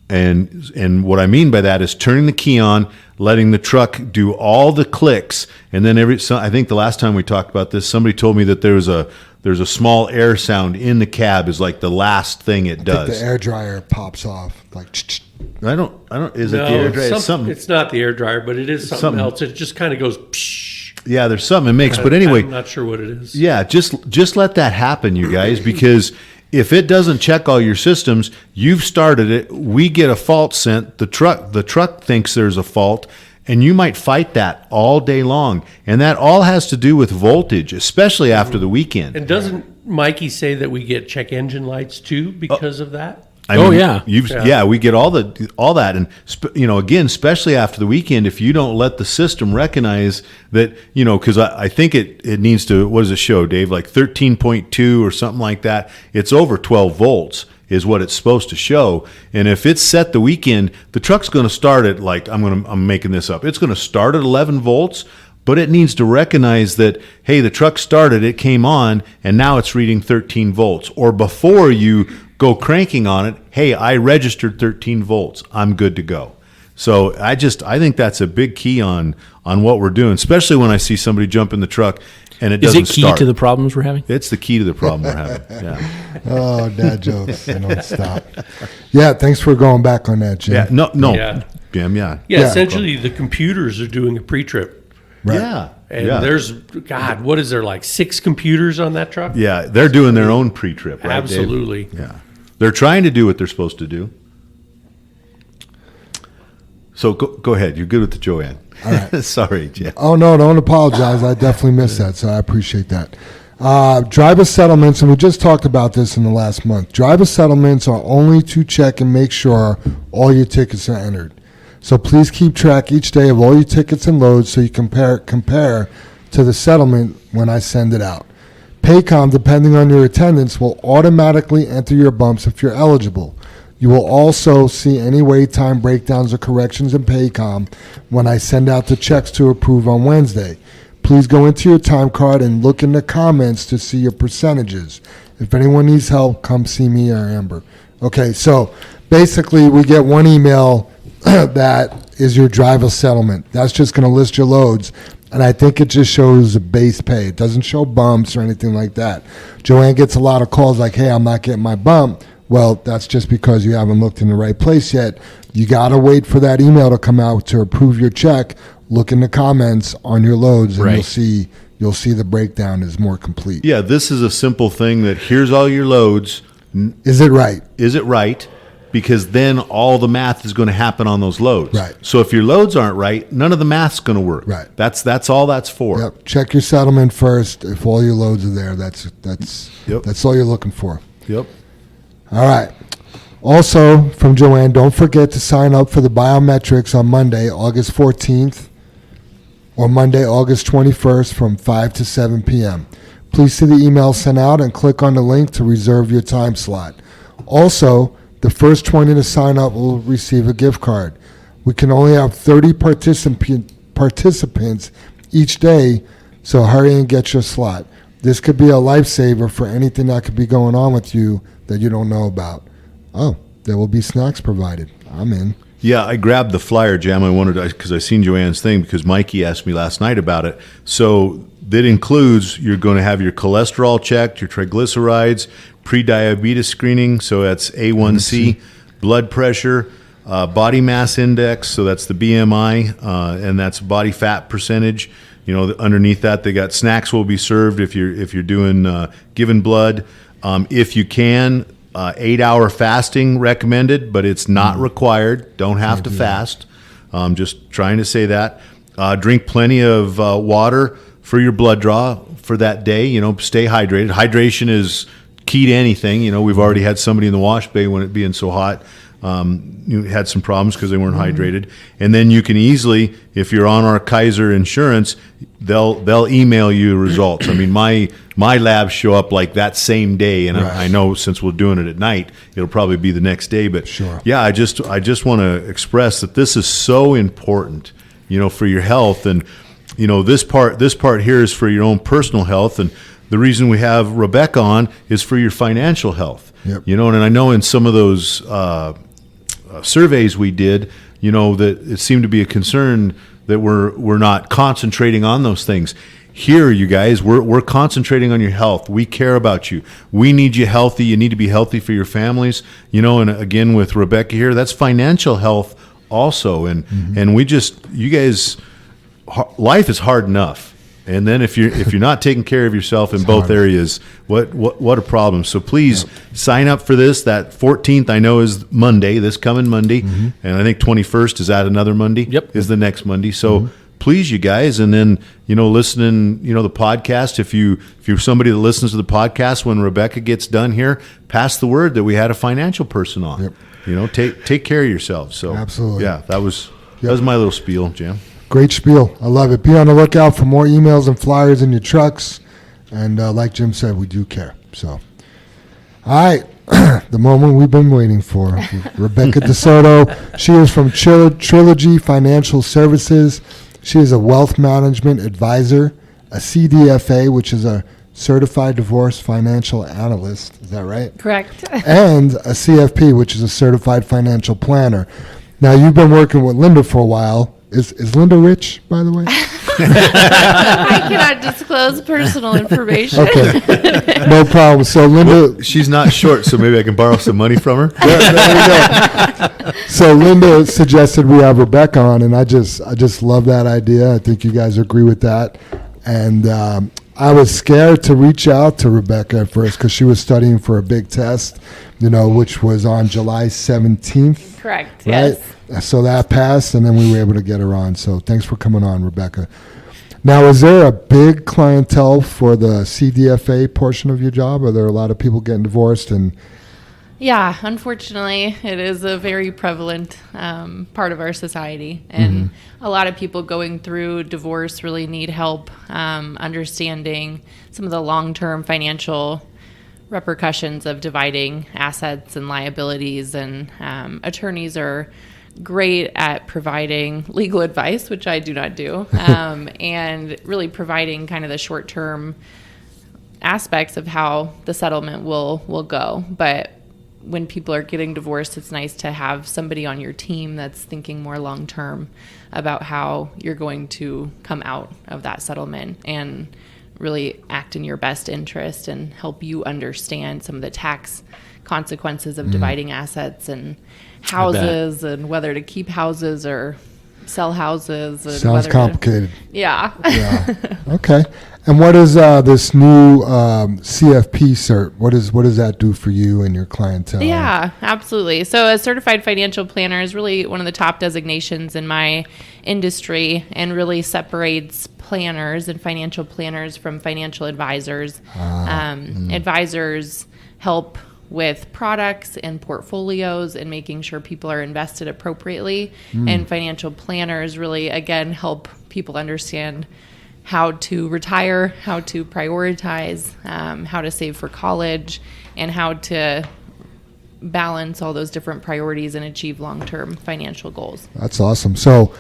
And what I mean by that is turning the key on, letting the truck do all the clicks, and then I think the last time we talked about this, somebody told me that there's a small air sound in the cab is like the last thing it does. I think the air dryer pops off like. I don't. Is it the No, air dryer? It's something. it's not the air dryer, but it is something else. It just kind of goes psh. Yeah, there's something it makes. But anyway, I'm not sure what it is. yeah, just let that happen, you guys, because if it doesn't check all your systems, you've started it. We get a fault sent. The truck thinks there's a fault, and you might fight that all day long. And that all has to do with voltage, especially after the weekend. And doesn't Mikey say that we get check engine lights too because of that? I Oh, mean, yeah. we get all that, and again, especially after the weekend, if you don't let the system recognize that, because I think it needs to. What does it show, Dave? Like 13.2 or something like that. It's over 12 volts is what it's supposed to show, and if it's set the weekend, the truck's going to start at like I'm making this up. It's going to start at 11 volts. But it needs to recognize that, hey, the truck started, it came on, and now it's reading 13 volts. Or before you go cranking on it, hey, I registered 13 volts. I'm good to go. So I think that's a big key on what we're doing, especially when I see somebody jump in the truck and it Is doesn't it key start. to the problems we're having? It's the key to the problem we're having. Yeah. Oh, dad jokes. They don't stop. Yeah, thanks for going back on that, Jim. Yeah. No. Yeah. Jim, yeah. Yeah, essentially the computers are doing a pre-trip. Right. Yeah. And yeah. there's, God, what is there, like 6 computers on that truck? Yeah, they're doing their own pre-trip, right, Dave? Absolutely. Yeah. They're trying to do what they're supposed to do. So go ahead. You're good with the Joanne. All right. Sorry, Jeff. Oh, no, don't apologize. I definitely missed that, so I appreciate that. Driver settlements, and we just talked about this in the last month. Driver settlements are only to check and make sure all your tickets are entered. So please keep track each day of all your tickets and loads so you compare to the settlement when I send it out. Paycom, depending on your attendance, will automatically enter your bumps if you're eligible. You will also see any wait time breakdowns or corrections in Paycom when I send out the checks to approve on Wednesday. Please go into your time card and look in the comments to see your percentages. If anyone needs help, come see me or Amber. Okay, so basically we get one email that is your driver settlement. That's just going to list your loads, and I think it just shows the base pay. It doesn't show bumps or anything like that. Joanne gets a lot of calls like, hey, I'm not getting my bump. Well, that's just because you haven't looked in the right place yet. You got to wait for that email to come out to approve your check. Look in the comments on your loads, and you'll see the breakdown is more complete. Yeah, this is a simple thing that here's all your loads. Is it right? Is it right? Because then all the math is going to happen on those loads. Right. So if your loads aren't right, none of the math's going to work. Right. That's all that's for. Yep. Check your settlement first. If all your loads are there, that's all you're looking for. Yep. All right. Also, from Joanne, don't forget to sign up for the biometrics on Monday, August 14th, or Monday, August 21st from 5 to 7 p.m. Please see the email sent out and click on the link to reserve your time slot. Also, the first 20 to sign up will receive a gift card. We can only have 30 participants each day, so hurry and get your slot. This could be a lifesaver for anything that could be going on with you that you don't know about. Oh, there will be snacks provided. I'm in. Yeah, I grabbed the flyer, Jam. I wanted because I seen Joanne's thing because Mikey asked me last night about it. So that includes you're going to have your cholesterol checked, your triglycerides, pre-diabetes screening. So that's A1C, blood pressure, body mass index. So that's the BMI, and that's body fat percentage. You know, underneath that, they got snacks will be served if you're doing giving blood. If you can. 8-hour fasting recommended, but it's not required. Don't have to fast. Just trying to say that. Drink plenty of water for your blood draw for that day. You know, stay hydrated. Hydration is key to anything. You know, we've already had somebody in the wash bay when it being so hot. You had some problems because they weren't hydrated. And then you can easily, if you're on our Kaiser insurance, they'll email you results. I mean, my labs show up like that same day, and I know since we're doing it at night, it'll probably be the next day. But sure. Yeah, I just want to express that this is so important, you know, for your health, and you know this part here is for your own personal health, and the reason we have Rebecca on is for your financial health. Yep. You know, and I know in some of those surveys we did, you know, that it seemed to be a concern that we're not concentrating on those things. Here, you guys, we're concentrating on your health. We care about you. We need you healthy. You need to be healthy for your families. You know, and again with Rebecca here, that's financial health also. And and we just, you guys, life is hard enough. And then if you're not taking care of yourself in both areas, what a problem. So please sign up for this. That 14th I know is Monday, this coming Monday, and I think 21st is that another Monday. Yep. Is the next Monday. So please, you guys, and then you know, listening, you know, the podcast. If you're somebody that listens to the podcast when Rebecca gets done here, pass the word that we had a financial person on. Yep. You know, take care of yourself. So Absolutely. yeah, that was my little spiel, Jam. Great spiel. I love it. Be on the lookout for more emails and flyers in your trucks. And like Jim said, we do care. So, all right. The moment we've been waiting for. Rebecca DeSoto. She is from Trilogy Financial Services. She is a wealth management advisor, a CDFA, which is a Certified Divorce Financial Analyst. Is that right? Correct. And a CFP, which is a Certified Financial Planner. Now, you've been working with Linda for a while. Is Linda rich, by the way? I cannot disclose personal information. Okay, no problem. So Linda, She's not short, so maybe I can borrow some money from her. there we go. So Linda suggested we have Rebecca on, and I just love that idea. I think you guys agree with that. And I was scared to reach out to Rebecca at first because she was studying for a big test, which was on July 17th. Correct. Right? Yes. So that passed, and then we were able to get her on. So thanks for coming on, Rebecca. Now, is there a big clientele for the CDFA portion of your job? Are there a lot of people getting divorced? And Yeah, unfortunately, it is a very prevalent part of our society. And a lot of people going through divorce really need help understanding some of the long-term financial repercussions of dividing assets and liabilities. And attorneys are great at providing legal advice, which I do not do, and really providing kind of the short-term aspects of how the settlement will go. But when people are getting divorced, it's nice to have somebody on your team that's thinking more long term about how you're going to come out of that settlement and really act in your best interest and help you understand some of the tax consequences of dividing assets and houses and whether to keep houses or sell houses. And sounds complicated. Yeah. Okay. And what is this new CFP cert? What does that do for you and your clientele? Yeah, absolutely. So a certified financial planner is really one of the top designations in my industry and really separates planners and financial planners from financial advisors. Advisors help with products and portfolios and making sure people are invested appropriately. And financial planners really, again, help people understand how to retire, how to prioritize, how to save for college, and how to balance all those different priorities and achieve long-term financial goals. That's awesome. So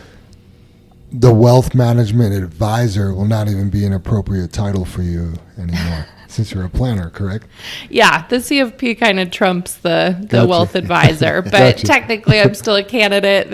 the wealth management advisor will not even be an appropriate title for you anymore. Since you're a planner, correct? Yeah, the CFP kind of trumps the Gotcha. wealth advisor, but Gotcha. technically I'm still a candidate.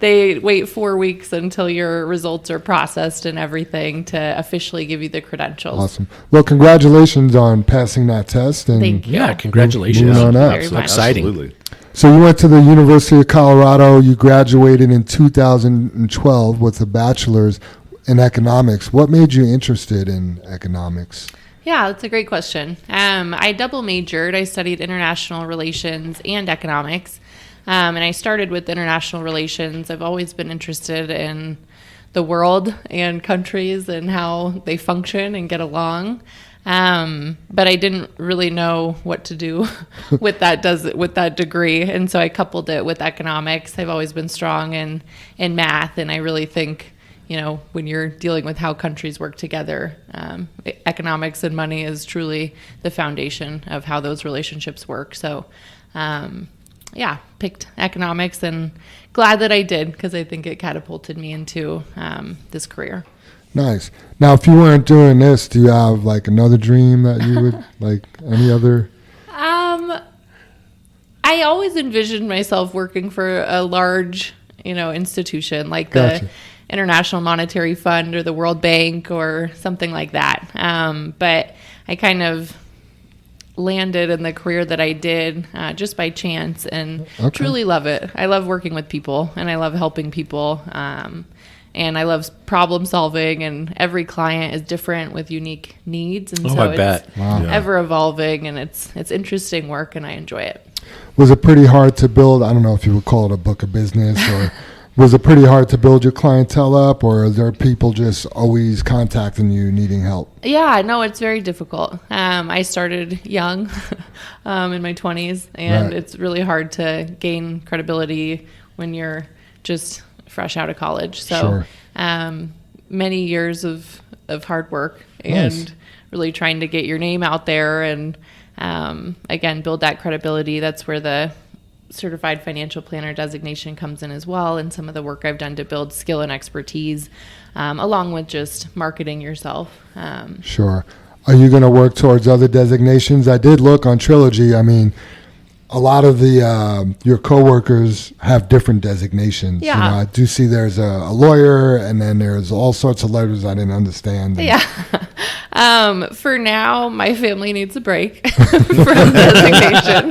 They wait 4 weeks until your results are processed and everything to officially give you the credentials. Awesome. Well, congratulations on passing that test. And Thank you. Yeah, congratulations. Moving on up. Very much. Exciting. Absolutely. So you went to the University of Colorado. You graduated in 2012 with a bachelor's in economics. What made you interested in economics? Yeah, that's a great question. I double majored. I studied international relations and economics. And I started with international relations. I've always been interested in the world and countries and how they function and get along. But I didn't really know what to do with that degree. And so I coupled it with economics. I've always been strong in math, and I really think, when you're dealing with how countries work together, economics and money is truly the foundation of how those relationships work. So, picked economics, and glad that I did because I think it catapulted me into this career. Nice. Now, if you weren't doing this, do you have like another dream that you would like any other? I always envisioned myself working for a large, institution like Gotcha. the International Monetary Fund or the World Bank or something like that. But I kind of landed in the career that I did just by chance and truly love it. I love working with people and I love helping people. And I love problem solving, and every client is different with unique needs. And so I bet. it's Wow. ever evolving, and it's interesting work, and I enjoy it. Was it pretty hard to build? I don't know if you would call it a book of business, or was it pretty hard to build your clientele up, or are there people just always contacting you needing help? Yeah, no, it's very difficult. I started young, in my 20s, and Right. it's really hard to gain credibility when you're just fresh out of college. So many years of hard work and Nice. really trying to get your name out there and, again, build that credibility. That's where the certified financial planner designation comes in as well, and some of the work I've done to build skill and expertise, along with just marketing yourself. Sure. Are you going to work towards other designations? I did look on Trilogy. I mean, a lot of the your coworkers have different designations. Yeah. I do see there's a lawyer, and then there's all sorts of letters I didn't understand. And Yeah. For now, my family needs a break from designation.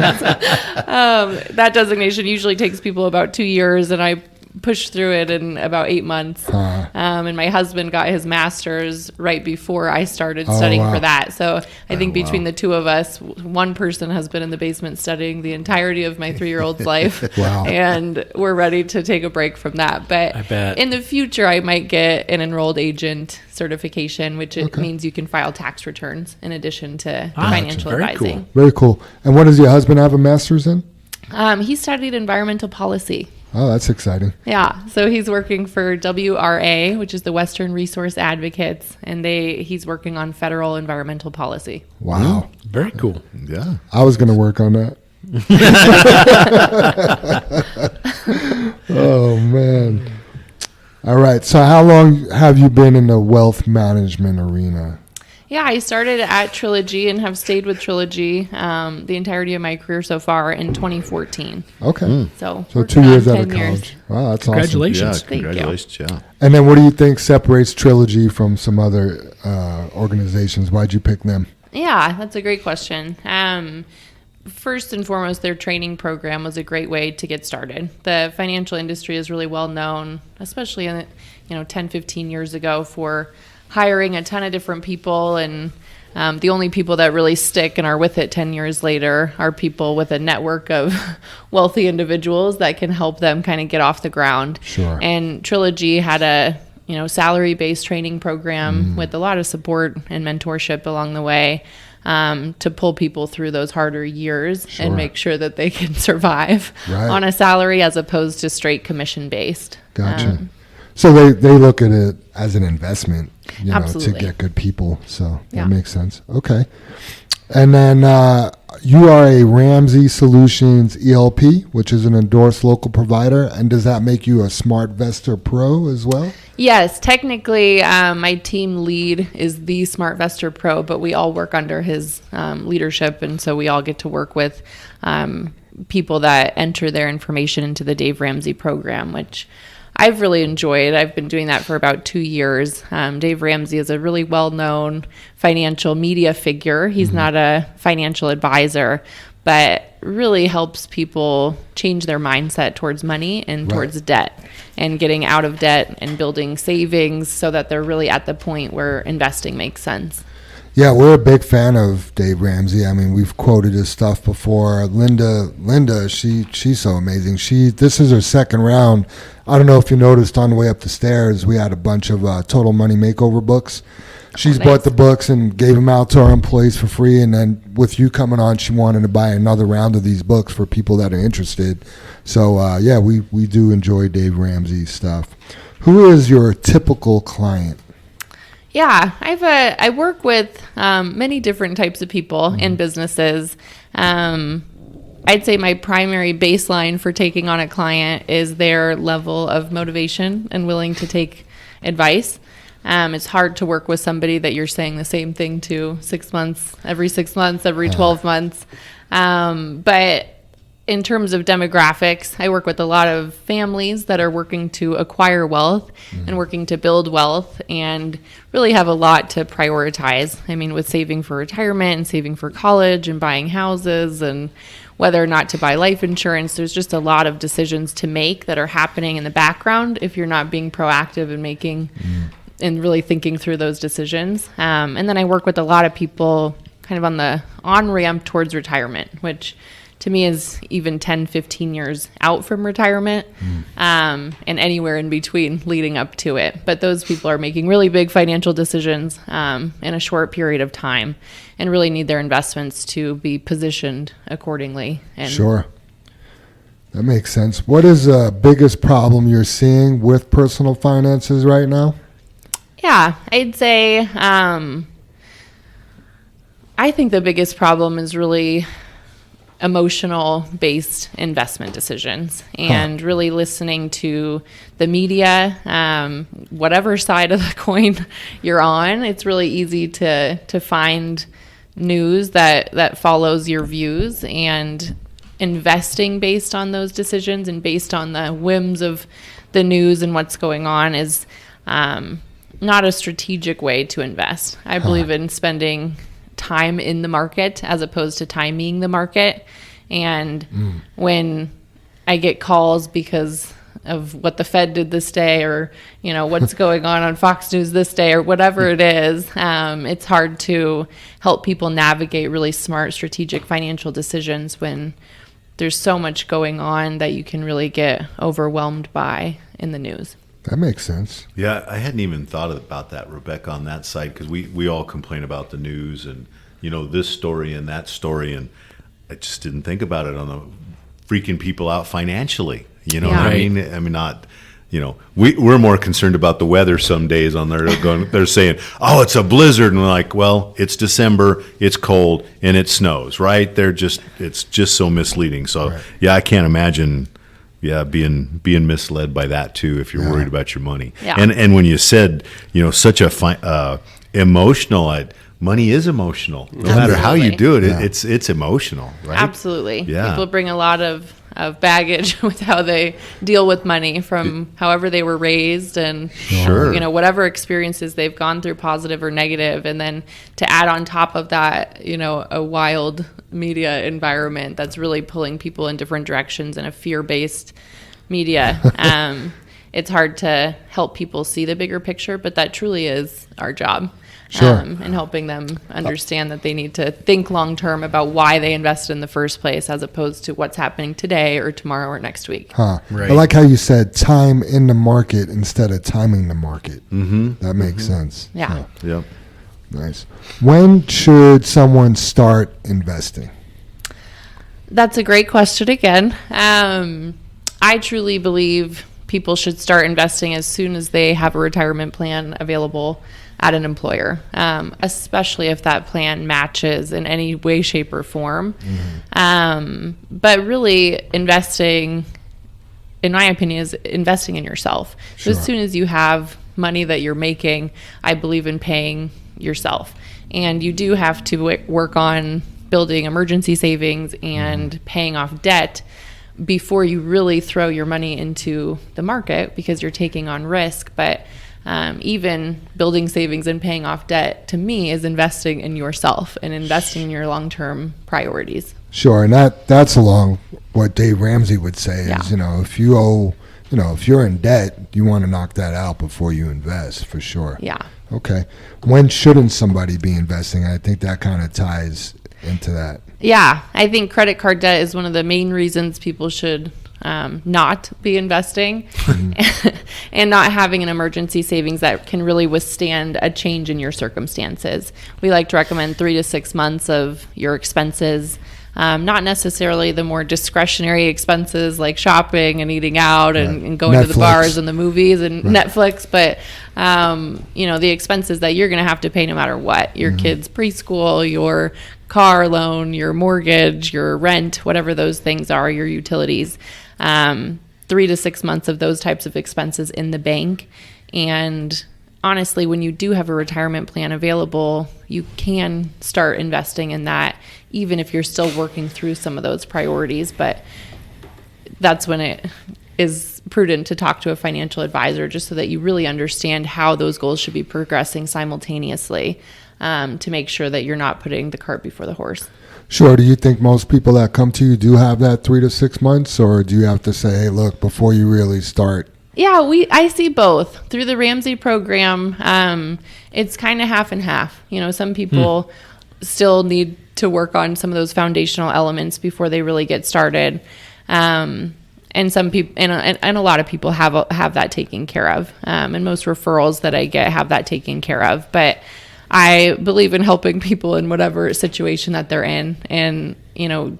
That designation usually takes people about 2 years, and I pushed through it in about 8 months. And my husband got his master's right before I started studying wow. for that. So I think between the two of us, one person has been in the basement studying the entirety of my 3-year-old's life. Wow. And we're ready to take a break from that. But I bet. in the future, I might get an enrolled agent certification, which it means you can file tax returns in addition to financial very advising. cool. Very cool. And what does your husband have a master's in? He studied environmental policy. Oh, that's exciting. Yeah, so he's working for WRA, which is the Western Resource Advocates, and he's working on federal environmental policy. Wow. Very cool. Yeah. I was going to work on that. Oh, man. All right. So how long have you been in the wealth management arena? Yeah, I started at Trilogy and have stayed with Trilogy the entirety of my career so far in 2014. Okay. So So working 2 years on out of 10 years. college. Wow, that's Congratulations. Yeah, Thank you. congratulations. Yeah. awesome. And then what do you think separates Trilogy from some other organizations? Why'd you pick them? Yeah, that's a great question. First and foremost, their training program was a great way to get started. The financial industry is really well known, especially 10, 15 years ago, for hiring a ton of different people, and the only people that really stick and are with it 10 years later are people with a network of wealthy individuals that can help them kind of get off the ground. Sure. And Trilogy had a salary-based training program with a lot of support and mentorship along the way to pull people through those harder years and make sure that they can survive on a salary as opposed to straight commission-based. Gotcha. So they look at it as an investment, to Absolutely. get good people. So Yeah. that makes sense. Okay. And then you are a Ramsey Solutions ELP, which is an endorsed local provider. And does that make you a SmartVestor Pro as well? Yes, technically, my team lead is the SmartVestor Pro, but we all work under his leadership, and so we all get to work with people that enter their information into the Dave Ramsey program, which I've really enjoyed. I've been doing that for about 2 years. Dave Ramsey is a really well-known financial media figure. He's not a financial advisor, but really helps people change their mindset towards money and towards debt, and getting out of debt and building savings so that they're really at the point where investing makes sense. Yeah, we're a big fan of Dave Ramsey. I mean, we've quoted his stuff before. Linda, she's so amazing. This is her second round. I don't know if you noticed on the way up the stairs, we had a bunch of Total Money Makeover books. She's bought the books and gave them out to our employees for free. And then with you coming on, she wanted to buy another round of these books for people that are interested. So, yeah, we do enjoy Dave Ramsey's stuff. Who is your typical client? Yeah, I work with many different types of people and businesses. I'd say my primary baseline for taking on a client is their level of motivation and willing to take advice. It's hard to work with somebody that you're saying the same thing to 6 months, every 12 months. But in terms of demographics, I work with a lot of families that are working to acquire wealth and working to build wealth, and really have a lot to prioritize. I mean, with saving for retirement and saving for college and buying houses and whether or not to buy life insurance, there's just a lot of decisions to make that are happening in the background if you're not being proactive and making and really thinking through those decisions. And then I work with a lot of people kind of on the on-ramp towards retirement, which to me is even 10, 15 years out from retirement, and anywhere in between leading up to it. But those people are making really big financial decisions in a short period of time and really need their investments to be positioned accordingly. And Sure. That makes sense. What is the biggest problem you're seeing with personal finances right now? Yeah, I'd say I think the biggest problem is really emotional based investment decisions and really listening to the media, whatever side of the coin you're on. It's really easy to find news that follows your views, and investing based on those decisions and based on the whims of the news and what's going on is not a strategic way to invest. I believe in spending time in the market as opposed to timing the market. And when I get calls because what the Fed did this day, or what's going on Fox News this day, or whatever it is. It's hard to help people navigate really smart strategic financial decisions when there's so much going on that you can really get overwhelmed by in the news. That makes sense. Yeah, I hadn't even thought about that, Rebecca, on that side, because we all complain about the news and, this story and that story, and I just didn't think about it on the freaking people out financially. You know what I mean? I mean, not, we're more concerned about the weather some days on there. They're saying, oh, it's a blizzard. And we're like, well, it's December, it's cold, and it snows, right? It's just so misleading. So, yeah, I can't imagine, being misled by that too, if you're worried about your money. Yeah. And when you said, such a emotional, money is emotional. No matter how you do it, it's emotional, right? Absolutely. Yeah. People bring a lot of baggage with how they deal with money from however they were raised and whatever experiences they've gone through, positive or negative, and then to add on top of that, a wild media environment that's really pulling people in different directions, and a fear-based media. It's hard to help people see the bigger picture, but that truly is our job. And helping them understand that they need to think long-term about why they invested in the first place, as opposed to what's happening today or tomorrow or next week. Right. I like how you said time in the market instead of timing the market. Mm-hmm. That makes sense. Yeah. Yeah. Nice. When should someone start investing? That's a great question again. I truly believe people should start investing as soon as they have a retirement plan available at an employer, especially if that plan matches in any way, shape, or form. Mm-hmm. But really, investing, in my opinion, is investing in yourself. So as soon as you have money that you're making, I believe in paying yourself. And you do have to work on building emergency savings and paying off debt before you really throw your money into the market, because you're taking on risk. But even building savings and paying off debt, to me, is investing in yourself and investing in your long-term priorities. Sure, and that's along what Dave Ramsey would say is, if you owe, if you're in debt, you want to knock that out before you invest, for sure. Yeah. Okay. When shouldn't somebody be investing? I think that kind of ties into that. Yeah, I think credit card debt is one of the main reasons people should not be investing, and not having an emergency savings that can really withstand a change in your circumstances. We like to recommend 3 to 6 months of your expenses, not necessarily the more discretionary expenses like shopping and eating out and going to the bars and the movies and Netflix, but the expenses that you're going to have to pay no matter what, your kids' preschool, your car loan, your mortgage, your rent, whatever those things are, your utilities. 3 to 6 months of those types of expenses in the bank. And honestly, when you do have a retirement plan available, you can start investing in that, even if you're still working through some of those priorities. But that's when it is prudent to talk to a financial advisor, just so that you really understand how those goals should be progressing simultaneously, to make sure that you're not putting the cart before the horse. Sure. Do you think most people that come to you do have that 3 to 6 months, or do you have to say, hey, look, before you really start? Yeah, I see both. Through the Ramsey program, it's kind of half and half. Some people still need to work on some of those foundational elements before they really get started. And some people, and a lot of people have that taken care of. And most referrals that I get have that taken care of. But I believe in helping people in whatever situation that they're in. And,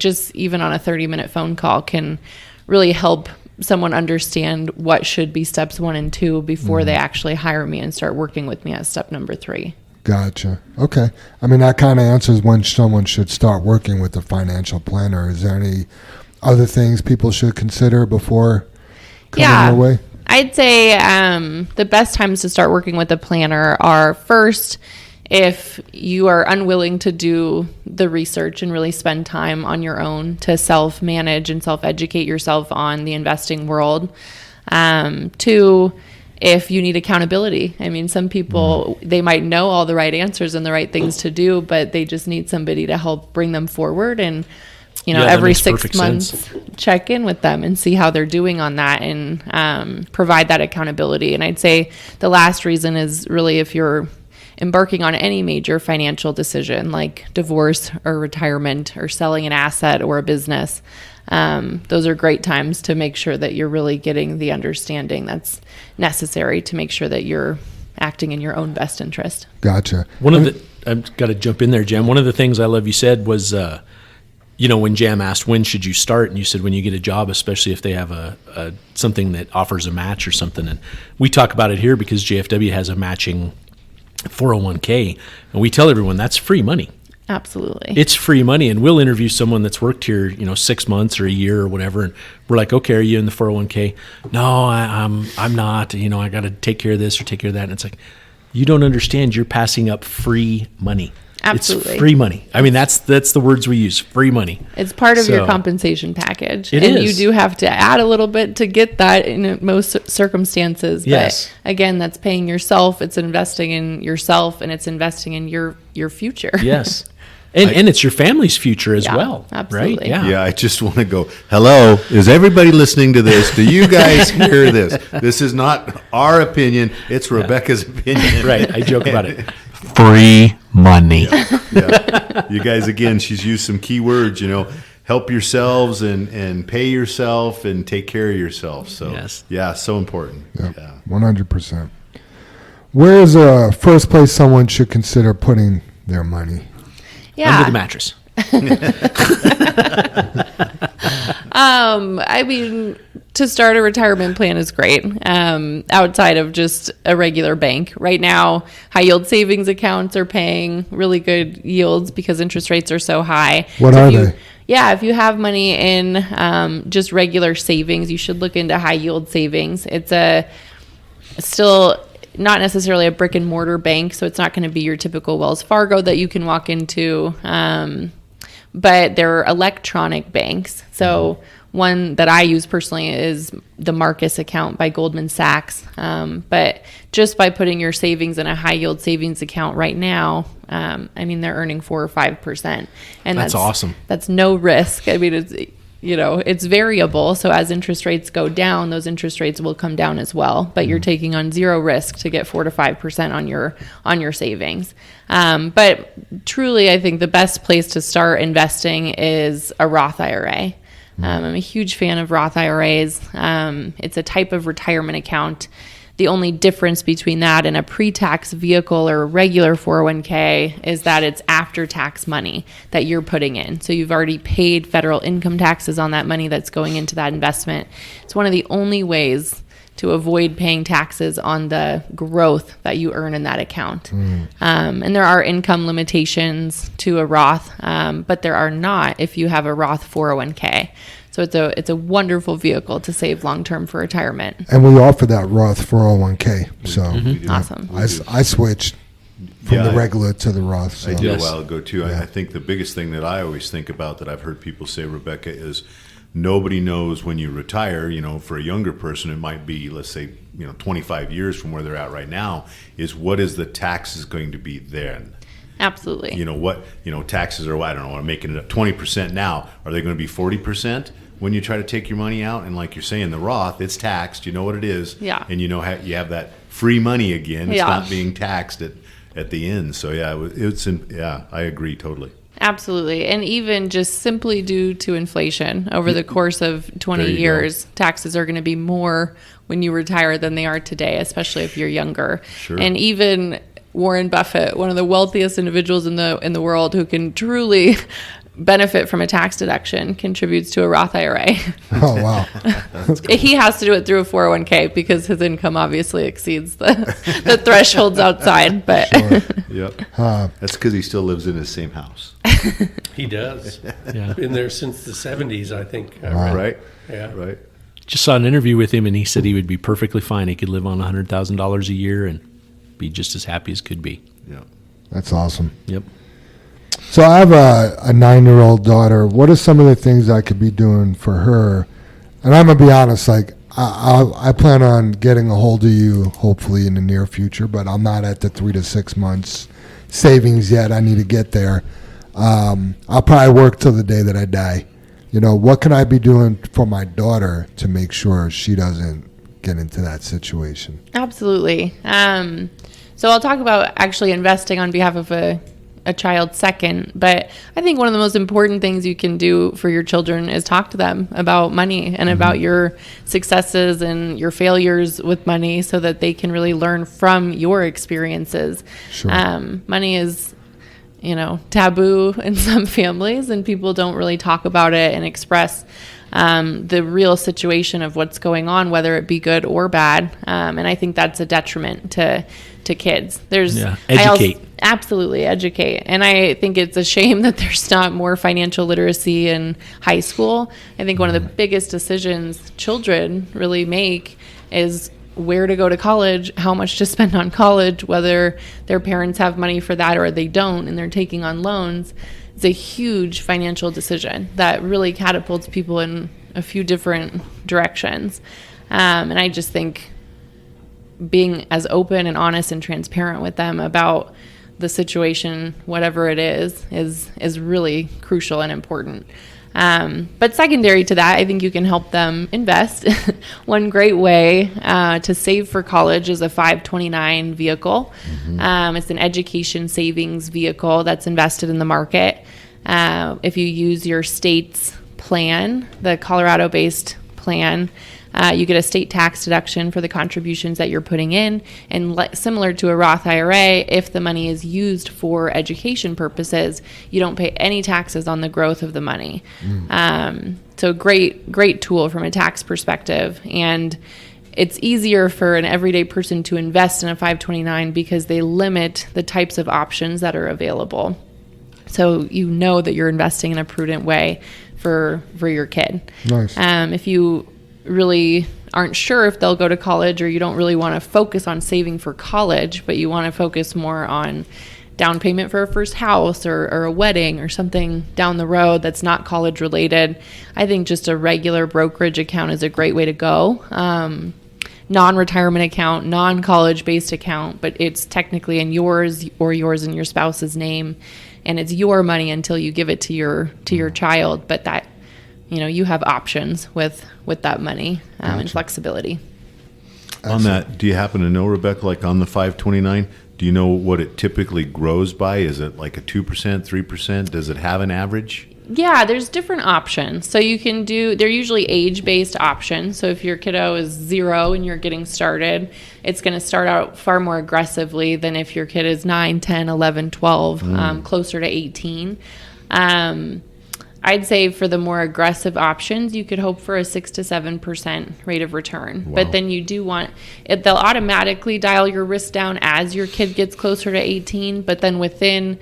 just even on a 30-minute phone call can really help someone understand what should be steps 1 and 2 before they actually hire me and start working with me as step number 3. Gotcha. Okay. I mean, that kind of answers when someone should start working with a financial planner. Is there any other things people should consider before coming your way? I'd say the best times to start working with a planner are, first, if you are unwilling to do the research and really spend time on your own to self-manage and self-educate yourself on the investing world. 2, if you need accountability. I mean, some people, they might know all the right answers and the right things to do, but they just need somebody to help bring them forward. And, Yeah, that every makes 6 perfect months, sense. check in with them and see how they're doing on that, and provide that accountability. And I'd say the last reason is really if you're embarking on any major financial decision like divorce or retirement or selling an asset or a business, those are great times to make sure that you're really getting the understanding that's necessary to make sure that you're acting in your own best interest. Gotcha. I've got to jump in there, Jam. One of the things I love you said was, when Jam asked when should you start, and you said when you get a job, especially if they have a something that offers a match or something. And we talk about it here because JFW has a matching 401k, and we tell everyone that's free money. Absolutely. It's free money, and we'll interview someone that's worked here, 6 months or a year or whatever, and we're like, okay, are you in the 401k? No, I'm not. I got to take care of this or take care of that. And it's like, you don't understand. You're passing up free money. Absolutely. It's free money. I mean, that's the words we use. Free money. It's part of your So, compensation package. It and is. you do have to add a little bit to get that in most circumstances. Yes. But again, that's paying yourself. It's investing in yourself, and it's investing in your future. Yes. And it's your family's future as Yeah, well. absolutely. Right? Yeah, I just want to go, hello, is everybody listening to this? Do you guys hear this? This is not our opinion, it's Rebecca's opinion. Right. I joke about it. Free money. Yeah. You guys, again, she's used some key words, help yourselves and pay yourself and take care of yourself. So, Yes. yeah, so important. Yep, Yeah. 100%. Where is a first place someone should consider putting their money? Yeah. Under the mattress. I mean, to start a retirement plan is great. Outside of just a regular bank. Right now, high yield savings accounts are paying really good yields because interest rates are so high. What So are if you- they? Yeah, if you have money in just regular savings, you should look into high yield savings. It's still not necessarily a brick and mortar bank, so it's not going to be your typical Wells Fargo that you can walk into. But they're electronic banks. So one that I use personally is the Marcus account by Goldman Sachs. But just by putting your savings in a high yield savings account right now, they're earning 4 or 5%. And That's awesome. That's no risk. I mean, it's variable. So as interest rates go down, those interest rates will come down as well. But you're taking on zero risk to get 4 to 5% on your savings. But truly, I think the best place to start investing is a Roth IRA. I'm a huge fan of Roth IRAs. It's a type of retirement account. The only difference between that and a pre-tax vehicle or a regular 401k is that it's after-tax money that you're putting in. So you've already paid federal income taxes on that money that's going into that investment. It's one of the only ways to avoid paying taxes on the growth that you earn in that account. And there are income limitations to a Roth, but there are not if you have a Roth 401k. So it's a wonderful vehicle to save long-term for retirement. And we offer that Roth 401k. So Awesome. I switched from Yeah, the I- regular to the Roth. So. I did Yes. a while ago too. I think the biggest thing that I always think about that I've heard people say, Rebecca, is nobody knows when you retire. For a younger person, it might be, let's say, 25 years from where they're at right now, is what is the taxes going to be then? Absolutely. Taxes are, I don't know, I'm making it up 20% now. Are they going to be 40% when you try to take your money out? And like you're saying, the Roth, it's taxed. You know what it is. Yeah. And you have that free money again. It's Yeah. not being taxed at the end. So yeah, I agree totally. Absolutely. And even just simply due to inflation over the course of 20 There you years, taxes are going to be more when you retire than they are today, especially if you're younger. Sure. And even Warren Buffett, one of the wealthiest individuals in the world who can truly benefit from a tax deduction, contributes to a Roth IRA. Oh, wow. He has to do it through a 401k because his income obviously exceeds the thresholds outside. But Yep. That's because he still lives in his same house. He does. Yeah. Been there since the 70s, I think. Right? Yeah. Right. Just saw an interview with him, and he said he would be perfectly fine. He could live on $100,000 a year and be just as happy as could be. Yeah. That's awesome. Yep. So I have a 9-year-old daughter. What are some of the things I could be doing for her? And I'm going to be honest, I plan on getting a hold of you hopefully in the near future, but I'm not at the 3 to 6 months savings yet. I need to get there. I'll probably work till the day that I die. what can I be doing for my daughter to make sure she doesn't get into that situation? Absolutely. So I'll talk about actually investing on behalf of a child second, but I think one of the most important things you can do for your children is talk to them about money and about your successes and your failures with money so that they can really learn from your experiences. Sure. Money is, taboo in some families, and people don't really talk about it and express the real situation of what's going on, whether it be good or bad. And I think that's a detriment to kids. Educate. Absolutely educate. And I think it's a shame that there's not more financial literacy in high school. I think one of the biggest decisions children really make is where to go to college, how much to spend on college, whether their parents have money for that or they don't, and they're taking on loans. It's a huge financial decision that really catapults people in a few different directions. And I just think being as open and honest and transparent with them about the situation, whatever it is really crucial and important. But secondary to that, I think you can help them invest. One great way to save for college is a 529 vehicle. It's an education savings vehicle that's invested in the market. If you use your state's plan, the Colorado-based plan, you get a state tax deduction for the contributions that you're putting in. And similar to a Roth IRA, if the money is used for education purposes, you don't pay any taxes on the growth of the money. So great tool from a tax perspective. And it's easier for an everyday person to invest in a 529 because they limit the types of options that are available. So you know that you're investing in a prudent way for your kid. Nice. If you really aren't sure if they'll go to college, or you don't really want to focus on saving for college, but you want to focus more on down payment for a first house or a wedding or something down the road that's not college related, I think just a regular brokerage account is a great way to go. Non-retirement account, non-college based account, but it's technically in yours or yours and your spouse's name, and it's your money until you give it to your child, but that you have options with that money and flexibility. On that, do you happen to know, Rebecca, like on the 529, do you know what it typically grows by? Is it like a 2%, 3%? Does it have an average? Yeah, there's different options. So you can they're usually age-based options. So if your kiddo is 0 and you're getting started, it's going to start out far more aggressively than if your kid is 9, 10, 11, 12, closer to 18. I'd say for the more aggressive options, you could hope for a 6 to 7% rate of return. Wow. But then you do want it, they'll automatically dial your risk down as your kid gets closer to 18. But then within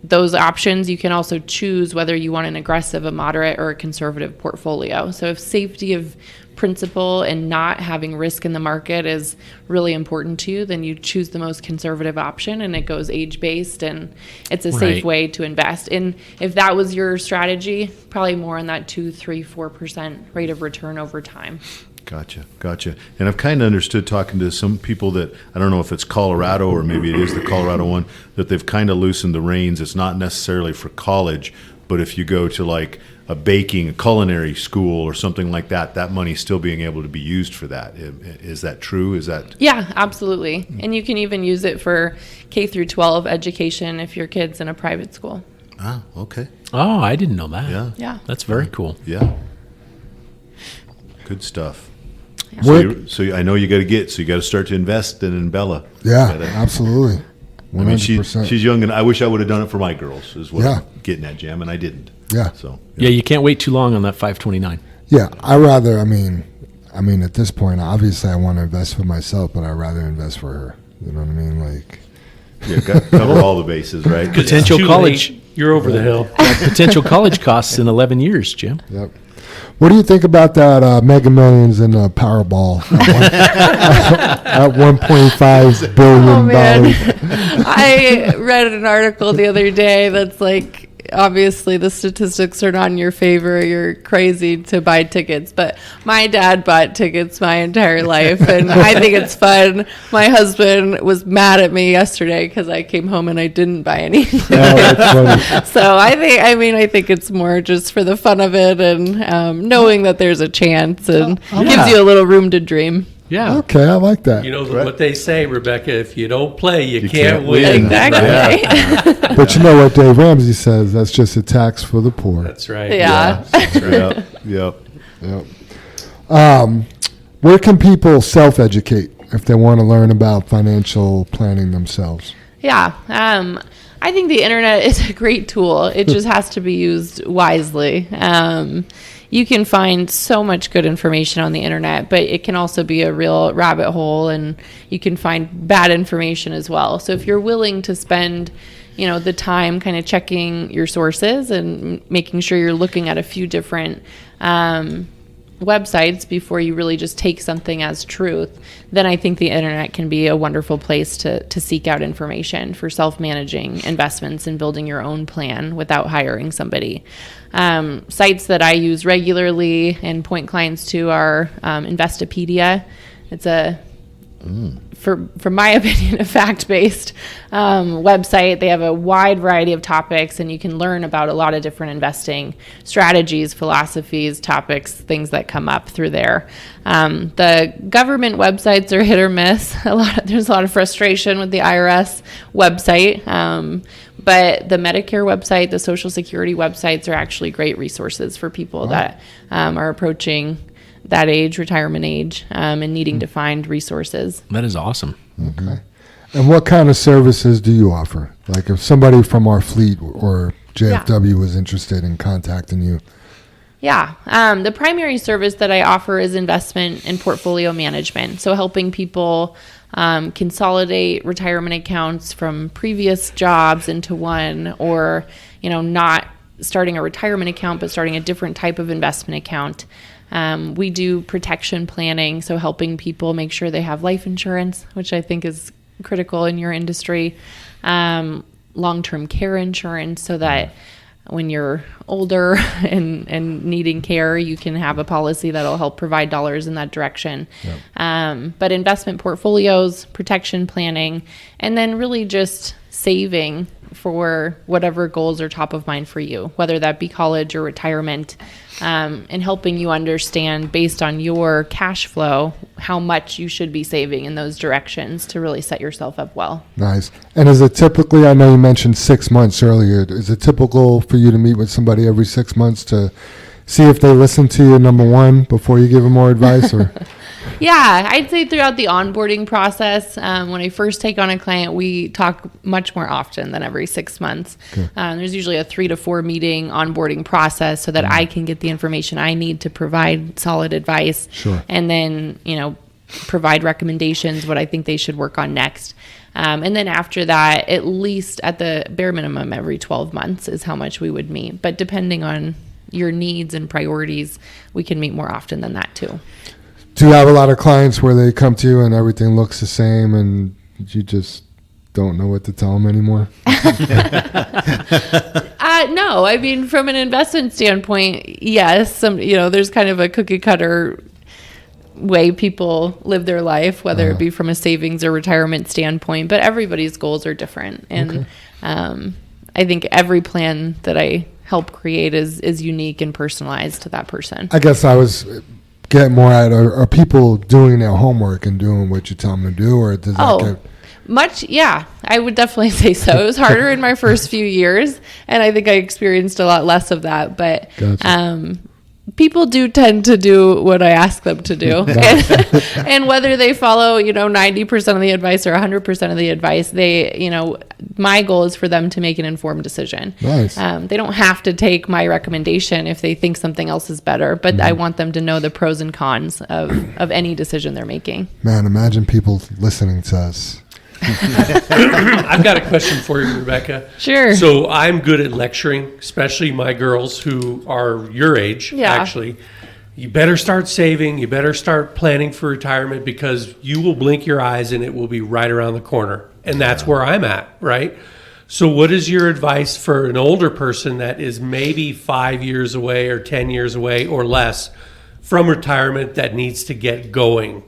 those options, you can also choose whether you want an aggressive, a moderate, or a conservative portfolio. So if safety of principal and not having risk in the market is really important to you, then you choose the most conservative option, and it goes age-based, and it's a safe way to invest. And if that was your strategy, probably more on that 2, 3, 4% rate of return over time. Gotcha. And I've kind of understood, talking to some people, that I don't know if it's Colorado or maybe it is the Colorado one, that they've kind of loosened the reins. It's not necessarily for college, but if you go to like a culinary school or something like that, that money's still being able to be used for that. Is that true? Yeah, absolutely. And you can even use it for K through 12 education if your kid's in a private school. Ah, okay. Oh, I didn't know that. Yeah. That's very cool. Yeah. Good stuff. Yeah. So I know you got to start to invest in Bella. Yeah, absolutely. 100%. I mean, she's young, and I wish I would have done it for my girls, is what I'm getting at, Jam, and I didn't. Yeah. So yeah, you can't wait too long on that 529. Yeah, I mean, at this point, obviously, I want to invest for myself, but I'd rather invest for her. You know what I mean? Like, cover all the bases, right? Potential college. You're over the hill. Potential college costs in 11 years, Jim. Yep. What do you think about that Mega Millions and Powerball at $1.5 billion? Oh, man. I read an article the other day that's like, obviously the statistics are not in your favor. You're crazy to buy tickets, but my dad bought tickets my entire life, and I think it's fun. My husband was mad at me yesterday because I came home and I didn't buy any. That's funny. So I think it's more just for the fun of it, and knowing that there's a chance, and gives you a little room to dream. Yeah. Okay, I like that. You know what they say, Rebecca, if you don't play, you can't win. Exactly. But you know what Dave Ramsey says? That's just a tax for the poor. That's right. Yeah. Yep. Where can people self-educate if they want to learn about financial planning themselves? Yeah. I think the internet is a great tool. It just has to be used wisely. You can find so much good information on the internet, but it can also be a real rabbit hole, and you can find bad information as well. So if you're willing to spend, the time kind of checking your sources and making sure you're looking at a few different websites before you really just take something as truth, then I think the internet can be a wonderful place to seek out information for self-managing investments and building your own plan without hiring somebody. Sites that I use regularly and point clients to are Investopedia. It's from my opinion, a fact-based website. They have a wide variety of topics, and you can learn about a lot of different investing strategies, philosophies, topics, things that come up through there. The government websites are hit or miss. There's a lot of frustration with the IRS website, but the Medicare website, the Social Security websites are actually great resources for people that are approaching that age, retirement age, and needing to find resources. That is awesome. Okay. And what kind of services do you offer? Like if somebody from our fleet or JFW was interested in contacting you. Yeah. The primary service that I offer is investment and portfolio management. So helping people consolidate retirement accounts from previous jobs into one, or, not starting a retirement account, but starting a different type of investment account. We do protection planning, so helping people make sure they have life insurance, which I think is critical in your industry. Long-term care insurance, so that when you're older and needing care, you can have a policy that'll help provide dollars in that direction. Yep. But investment portfolios, protection planning, and then really just saving for whatever goals are top of mind for you, whether that be college or retirement, and helping you understand based on your cash flow how much you should be saving in those directions to really set yourself up well. Nice. And is it typically, I know you mentioned 6 months earlier, is it typical for you to meet with somebody every 6 months to see if they listen to you, number one, before you give them more advice? Or Yeah, I'd say throughout the onboarding process, when I first take on a client, we talk much more often than every 6 months. Okay. There's usually a 3 to 4 meeting onboarding process so that I can get the information I need to provide solid advice. Sure. And then, provide recommendations, what I think they should work on next. And then after that, at least at the bare minimum, every 12 months is how much we would meet. But depending on your needs and priorities, we can meet more often than that too. do you have a lot of clients where they come to you and everything looks the same and you just don't know what to tell them anymore? No, I mean, from an investment standpoint, yes. There's kind of a cookie cutter way people live their life, whether it be from a savings or retirement standpoint, but everybody's goals are different. And I think every plan that I help create is unique and personalized to that person. I guess I was getting more at, are people doing their homework and doing what you tell them to do, or does that get... Much, yeah, I would definitely say so. It was harder in my first few years, and I think I experienced a lot less of that. But Gotcha. People do tend to do what I ask them to do. And whether they follow, 90% of the advice or 100% of the advice, my goal is for them to make an informed decision. Nice. They don't have to take my recommendation if they think something else is better, but I want them to know the pros and cons of any decision they're making. Man, imagine people listening to us. I've got a question for you, Rebecca. Sure. So I'm good at lecturing, especially my girls who are your age, actually. You better start saving. You better start planning for retirement because you will blink your eyes and it will be right around the corner. And that's where I'm at, right? So what is your advice for an older person that is maybe 5 years away or 10 years away or less from retirement that needs to get going?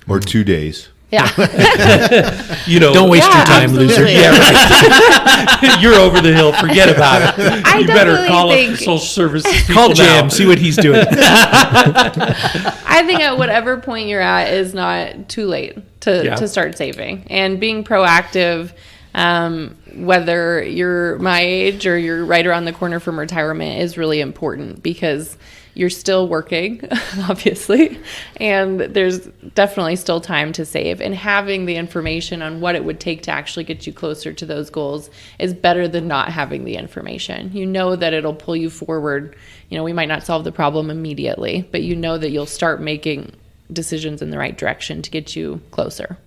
Or 2 days. Yeah. Don't waste your time, absolutely. loser. Yeah, right. You're over the hill. Forget about it. I You better definitely call up think- the social services people Call Jam, now. see what he's doing. I think at whatever point you're at is not too late to start saving and being proactive. Whether you're my age or you're right around the corner from retirement is really important because you're still working, obviously, and there's definitely still time to save. And having the information on what it would take to actually get you closer to those goals is better than not having the information. You know that it'll pull you forward. You know, we might not solve the problem immediately, but you know that you'll start making decisions in the right direction to get you closer.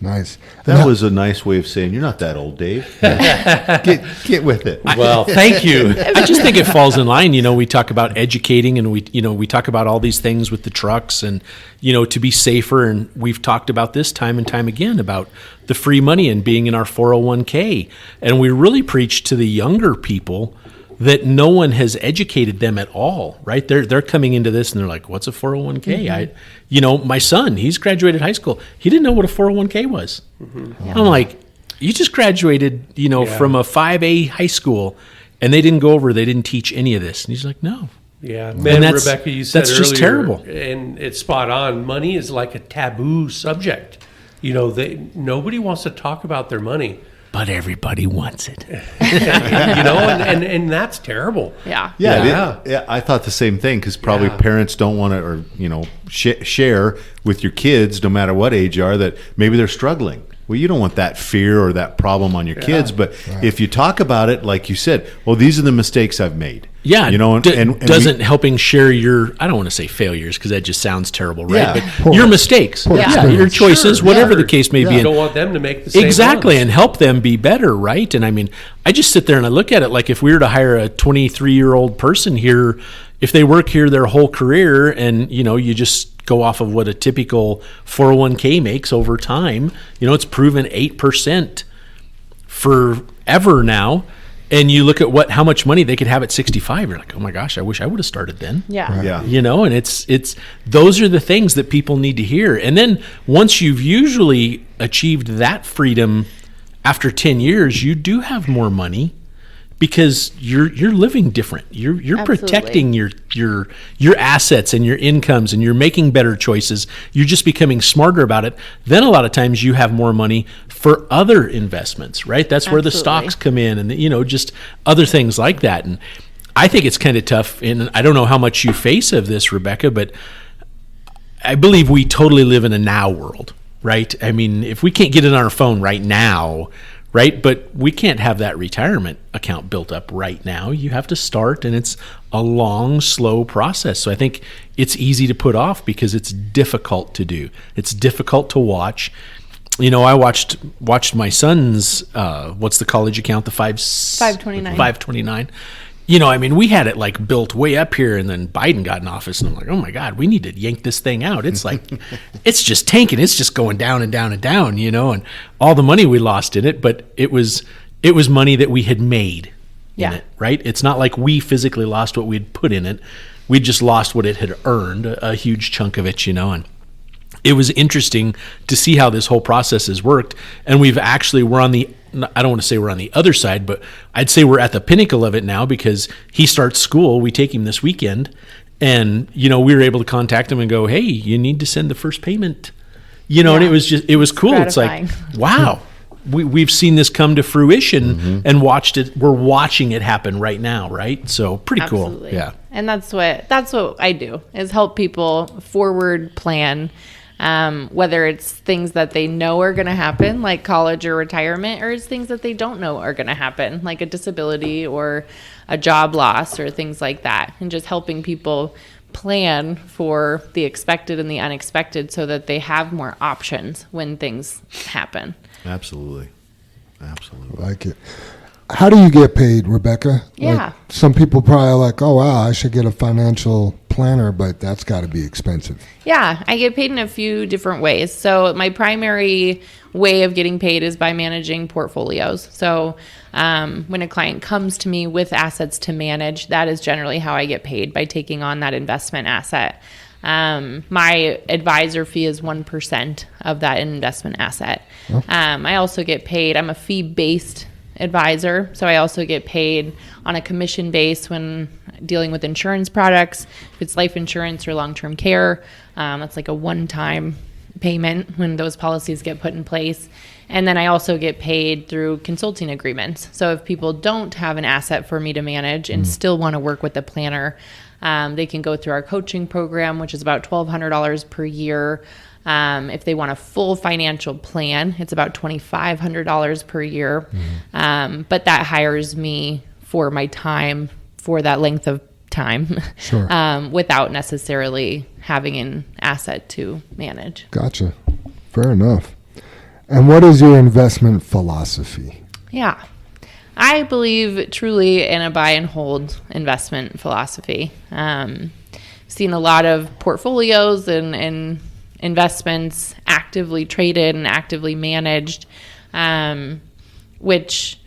Nice. That was a nice way of saying you're not that old, Dave. Get with it. Well, thank you. I just think it falls in line. You know, we talk about educating and we talk about all these things with the trucks and, to be safer. And we've talked about this time and time again about the free money and being in our 401k. And we really preach to the younger people that no one has educated them at all, right? They're coming into this and they're like, what's a 401k? My son, he's graduated high school. He didn't know what a 401k was. I'm like, you just graduated, from a 5A high school and they didn't teach any of this. And he's like, no. Yeah, man, that's- Rebecca, you said that's earlier, just terrible. and it's spot on. Money is like a taboo subject. Nobody wants to talk about their money. But everybody wants it. And that's terrible. Yeah. Yeah, I thought the same thing because probably parents don't want to, or share with your kids, no matter what age you are, that maybe they're struggling. Well, you don't want that fear or that problem on your kids, but if you talk about it, like you said, well, these are the mistakes I've made. Yeah, and doesn't helping share your, I don't want to say failures because that just sounds terrible, right? Yeah. But your mistakes, your choices, whatever the case may be. You And don't want them to make the same exactly, ones. and help them be better, right? And I mean, I just sit there and I look at it like if we were to hire a 23-year-old person here, if they work here their whole career and, you just go off of what a typical 401k makes over time, it's proven 8% forever now. And you look at how much money they could have at 65. You're like, oh my gosh, I wish I would have started then. Yeah. Yeah. And it's those are the things that people need to hear. And then once you've usually achieved that freedom after 10 years, you do have more money because you're living different. You're Absolutely. protecting your assets and your incomes, and you're making better choices. You're just becoming smarter about it. Then a lot of times you have more money for other investments, right? That's where the Absolutely. stocks come in, and just other things like that. And I think it's kind of tough, and I don't know how much you face of this, Rebecca, but I believe we totally live in a now world, right? I mean, if we can't get it on our phone right now, right? But we can't have that retirement account built up right now. You have to start, and it's a long, slow process. So I think it's easy to put off because it's difficult to do. It's difficult to watch. I watched my son's, what's the college account? The 529. 529. We had it like built way up here, and then Biden got in office, and I'm like, oh my God, we need to yank this thing out. It's like, it's just tanking. It's just going down and down and down, and all the money we lost in it, but it was money that we had made in it, right? It's not like we physically lost what we'd put in it. We just lost what it had earned, a huge chunk of it, and it was interesting to see how this whole process has worked. And we're on the, I don't want to say we're on the other side, but I'd say we're at the pinnacle of it now because he starts school. We take him this weekend, and, we were able to contact him and go, hey, you need to send the first payment, and it was cool. Gratifying. It's like, wow, we've seen this come to fruition and watched it. We're watching it happen right now. Right. So pretty Absolutely. cool. Yeah. And that's what I do is help people forward plan. Whether it's things that they know are going to happen, like college or retirement, or it's things that they don't know are going to happen, like a disability or a job loss or things like that. And just helping people plan for the expected and the unexpected so that they have more options when things happen. Absolutely. I like it. How do you get paid, Rebecca? Yeah. Like, some people probably are like, oh, wow, I should get a financial planner, but that's got to be expensive. Yeah, I get paid in a few different ways. So my primary way of getting paid is by managing portfolios. So when a client comes to me with assets to manage, that is generally how I get paid, by taking on that investment asset. My advisor fee is 1% of that investment asset. I also get paid, I'm a fee-based advisor, so I also get paid on a commission base when dealing with insurance products. If it's life insurance or long-term care, that's like a one-time payment when those policies get put in place. And then I also get paid through consulting agreements. So if people don't have an asset for me to manage and still want to work with the planner, they can go through our coaching program, which is about $1,200 per year. If they want a full financial plan, it's about $2,500 per year. But that hires me for my time, for that length of time, Sure. Without necessarily having an asset to manage. Gotcha. Fair enough. And what is your investment philosophy? Yeah. I believe truly in a buy and hold investment philosophy. Seen a lot of portfolios and investments actively traded and actively managed, which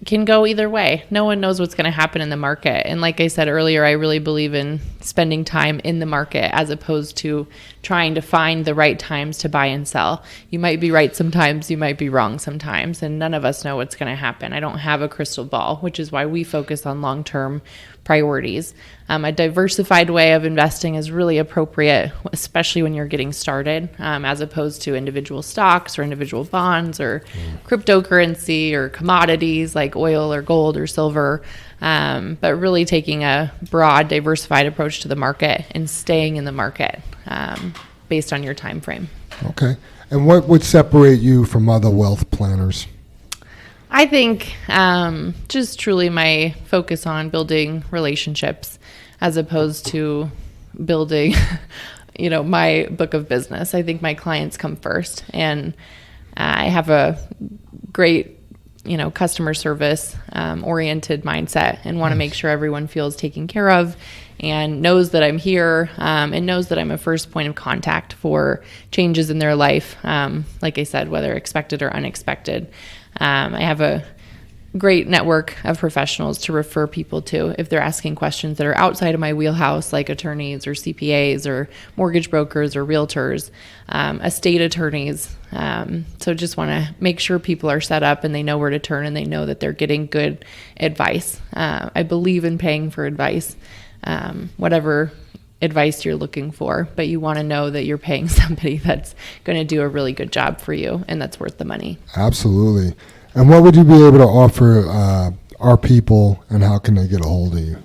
can go either way. No one knows what's going to happen in the market. And like I said earlier, I really believe in spending time in the market as opposed to trying to find the right times to buy and sell. You might be right sometimes, you might be wrong sometimes, and none of us know what's going to happen. I don't have a crystal ball, which is why we focus on long-term priorities. A diversified way of investing is really appropriate, especially when you're getting started, as opposed to individual stocks or individual bonds or cryptocurrency or commodities like oil or gold or silver, but really taking a broad, diversified approach to the market and staying in the market based on your time frame. Okay. And what would separate you from other wealth planners? I think just truly my focus on building relationships as opposed to building, my book of business. I think my clients come first, and I have a great, customer service oriented mindset and want to make sure everyone feels taken care of and knows that I'm here and knows that I'm a first point of contact for changes in their life. Like I said, whether expected or unexpected. I have a great network of professionals to refer people to if they're asking questions that are outside of my wheelhouse, like attorneys or CPAs or mortgage brokers or realtors, estate attorneys. So just want to make sure people are set up and they know where to turn and they know that they're getting good advice. I believe in paying for advice, whatever advice you're looking for, but you want to know that you're paying somebody that's going to do a really good job for you and that's worth the money. Absolutely. And what would you be able to offer our people, and how can they get a hold of you?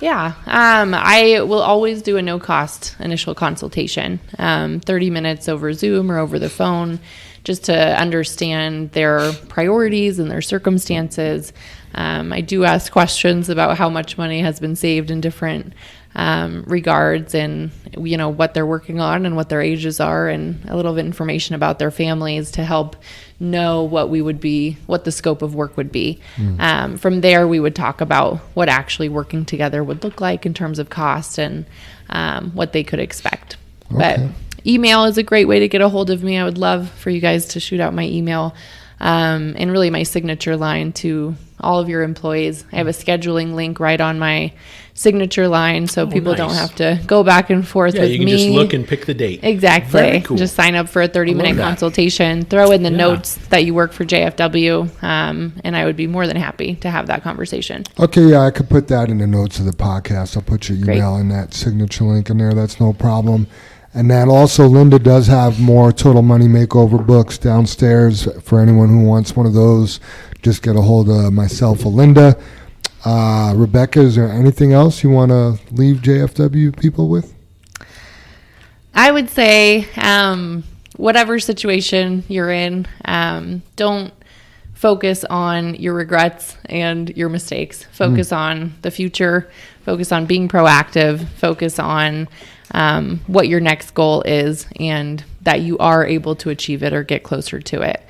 Yeah, I will always do a no-cost initial consultation, 30 minutes over Zoom or over the phone, just to understand their priorities and their circumstances. I do ask questions about how much money has been saved in different regards, and what they're working on and what their ages are, and a little bit of information about their families to help know what the scope of work would be. From there, we would talk about what actually working together would look like in terms of cost and what they could expect. Okay. But email is a great way to get a hold of me. I would love for you guys to shoot out my email and really my signature line to all of your employees. I have a scheduling link right on my signature line, so people don't have to go back and forth with me. You can just look and pick the date. Exactly. Very cool. Just sign up for a 30-minute consultation, throw in the notes that you work for JFW, and I would be more than happy to have that conversation. Okay, yeah, I could put that in the notes of the podcast. I'll put your email in that signature link in there. That's no problem. And then also, Linda does have more Total Money Makeover books downstairs for anyone who wants one of those. Just get a hold of myself or Linda. Rebecca, is there anything else you want to leave JFW people with? I would say whatever situation you're in, don't focus on your regrets and your mistakes. Focus on the future. Focus on being proactive. Focus on what your next goal is and that you are able to achieve it or get closer to it.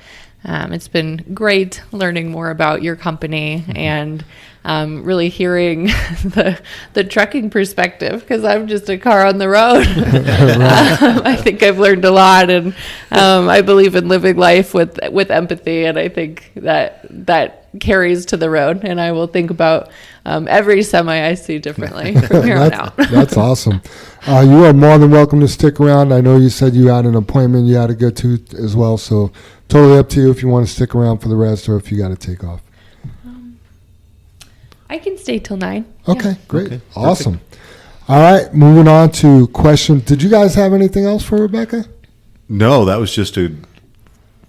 It's been great learning more about your company and really hearing the trucking perspective, because I'm just a car on the road. I think I've learned a lot, and I believe in living life with empathy, and I think that carries to the road, and I will think about every semi I see differently from here on out. That's awesome. You are more than welcome to stick around. I know you said you had an appointment you had to go to as well, so totally up to you if you want to stick around for the rest or if you got to take off. I can stay till 9. Okay, Yeah. great. Okay, Awesome. All right, moving on to questions. Did you guys have anything else for Rebecca? No, that was just a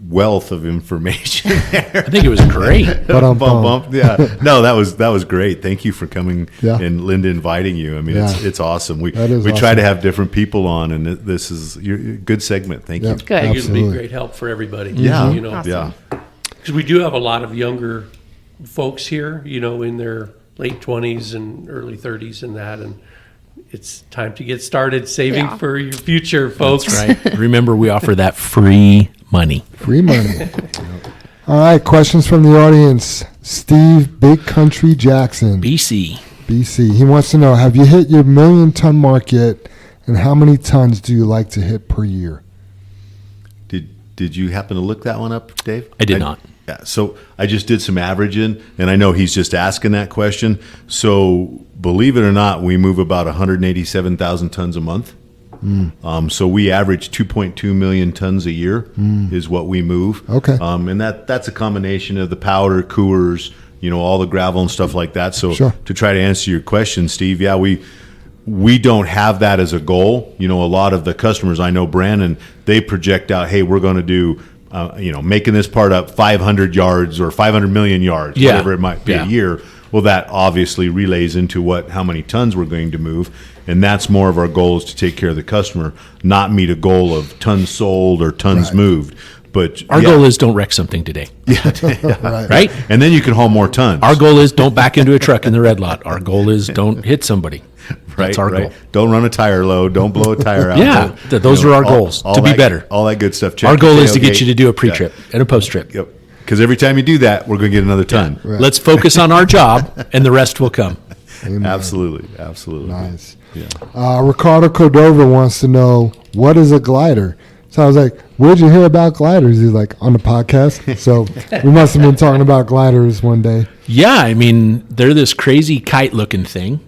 wealth of information there. I think it was great. Bum, Bump. Yeah. No, that was great. Thank you for coming Yeah. and Linda inviting you. I mean, Yeah. it's awesome. We That is try awesome. to have different people on, and this is your good segment. Thank Yeah. you. Good. I think it would be Absolutely. great help for everybody. Yeah. You know, Awesome. Yeah. because we do have a lot of younger folks here, you know, in their late 20s and early 30s and that, and it's time to get started saving Yeah. for your future, folks. That's right. Remember, we offer that free money. Free money. All right, questions from the audience. Steve Big Country Jackson, BC. BC. He wants to know, have you hit your 1 million ton mark yet, and how many tons do you like to hit per year? Did you happen to look that one up, Dave? I did not. Yeah, so I just did some averaging, and I know he's just asking that question. So believe it or not, we move about 187,000 tons a month. So we average 2.2 million tons a year is what we move. Okay. And that's a combination of the powder, coolers, you know, all the gravel and stuff like that. So Sure. to try to answer your question, Steve, yeah, we don't have that as a goal. You know, a lot of the customers, I know Brandon, they project out, hey, we're going to do, making this part up 500 yards or 500 million yards, Yeah. whatever it might be Yeah. a year. Well, that obviously relays into how many tons we're going to move. And that's more of our goal, is to take care of the customer, not meet a goal of tons sold or tons Right. moved. But Our yeah, goal is don't wreck something today. Right. Right? and then you can haul more tons. Our goal is don't back into a truck in the red lot. Our goal is don't hit somebody. That's our goal. Don't run a tire low. Don't blow a tire out. Yeah, those are our goals, to be that- better. All that good stuff. Check Our the goal is to get tailgate. you to do a pre-trip and a post-trip. Yep. Because every time you do that, we're going to get another ton. Right. Let's focus on our job, and the rest will come. Amen. Absolutely. Nice. Yeah. Ricardo Cordova wants to know, what is a glider? So I was like, where'd you hear about gliders? He's like, on the podcast. So we must have been talking about gliders one day. Yeah, I mean, they're this crazy kite-looking thing.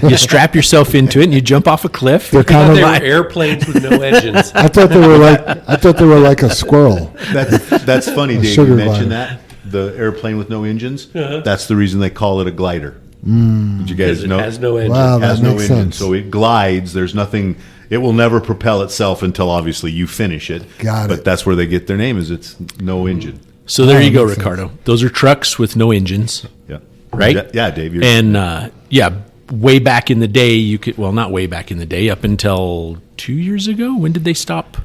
You strap yourself into it, and you jump off a cliff. They're kind of They were like, airplanes with no engines. I thought they were like a squirrel. That's funny, Dave. sugar You mentioned glider. that. The airplane with no engines. That's the reason they call it a glider. Did you guys Because it know? has no engine. Wow, It has that no makes engine. sense. So it glides. There's nothing. It will never propel itself until obviously you finish it. Got But it. that's where they get their name. Is it's no engine. So there you go, makes sense. Ricardo. Those are trucks with no engines, Yeah. right? Yeah, Dave. You're, And way back in the day, you could, well, not way back in the day, up until 2 years ago. When did they stop?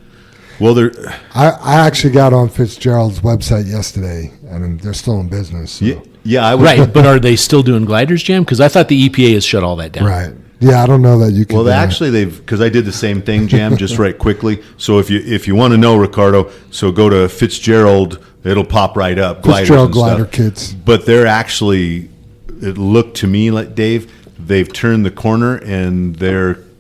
well, they're. I actually got on Fitzgerald's website yesterday, and they're still in business. So. Yeah, I would. Right, but are they still doing gliders, Jam? Because I thought the EPA has shut all that down. Right. Yeah, I don't know that you can. Well, do that. actually, because I did the same thing, Jam, just right quickly. So if you want to know, Ricardo, so go to Fitzgerald. It'll pop right up. gliders Fitzgerald and stuff. glider kits. But they're actually. It looked to me like, Dave, they've turned the corner, and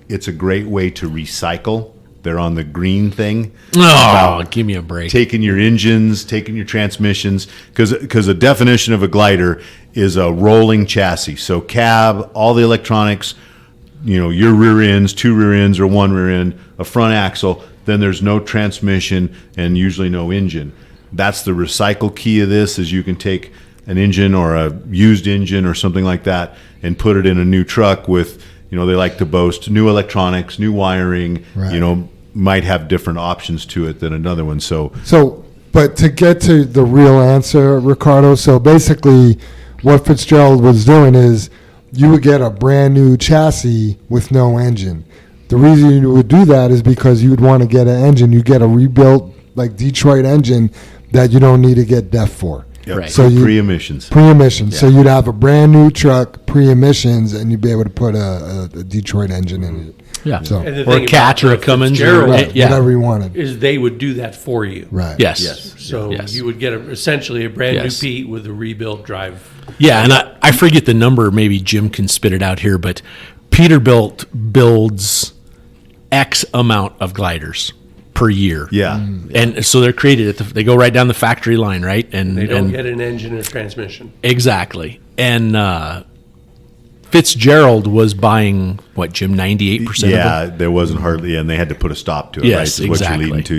it's a great way to recycle. They're on the green thing. Oh, give me a break. Taking your engines, taking your transmissions, because a definition of a glider is a rolling chassis. So cab, all the electronics, your rear ends, 2 rear ends or 1 rear end, a front axle, then there's no transmission and usually no engine. That's the recycle key of this, is you can take an engine or a used engine or something like that and put it in a new truck with, they like to boast new electronics, new wiring, Right. Might have different options to it than another one. So But to get to the real answer, Ricardo, so basically what Fitzgerald was doing is you would get a brand new chassis with no engine. The reason you would do that is because you would want to get an engine. You get a rebuilt, like Detroit engine that you don't need to get DEF for. yep. Right. So you- pre-emissions. Pre-emissions. So you'd have a brand new truck, pre-emissions, and you'd be able to put a Detroit engine in it. Yeah. So, And the Or a thing Catch about or a the Cummins. Fitzgerald right, Yeah. whatever you wanted. is they would do that for you. Right. Yes. So Yes. you would get essentially a brand Yes. new Pete with a rebuilt drive. Yeah, and I forget the number. Maybe Jim can spit it out here, but Peterbilt builds X amount of gliders per year. Yeah. And so they're created. They go right down the factory line, right? And They don't and get an engine or transmission. exactly. And Fitzgerald was buying what, Jim, 98% Yeah, of them. there wasn't hardly, and they had to put a stop to it. Yes, right? Is what exactly. you're leading to.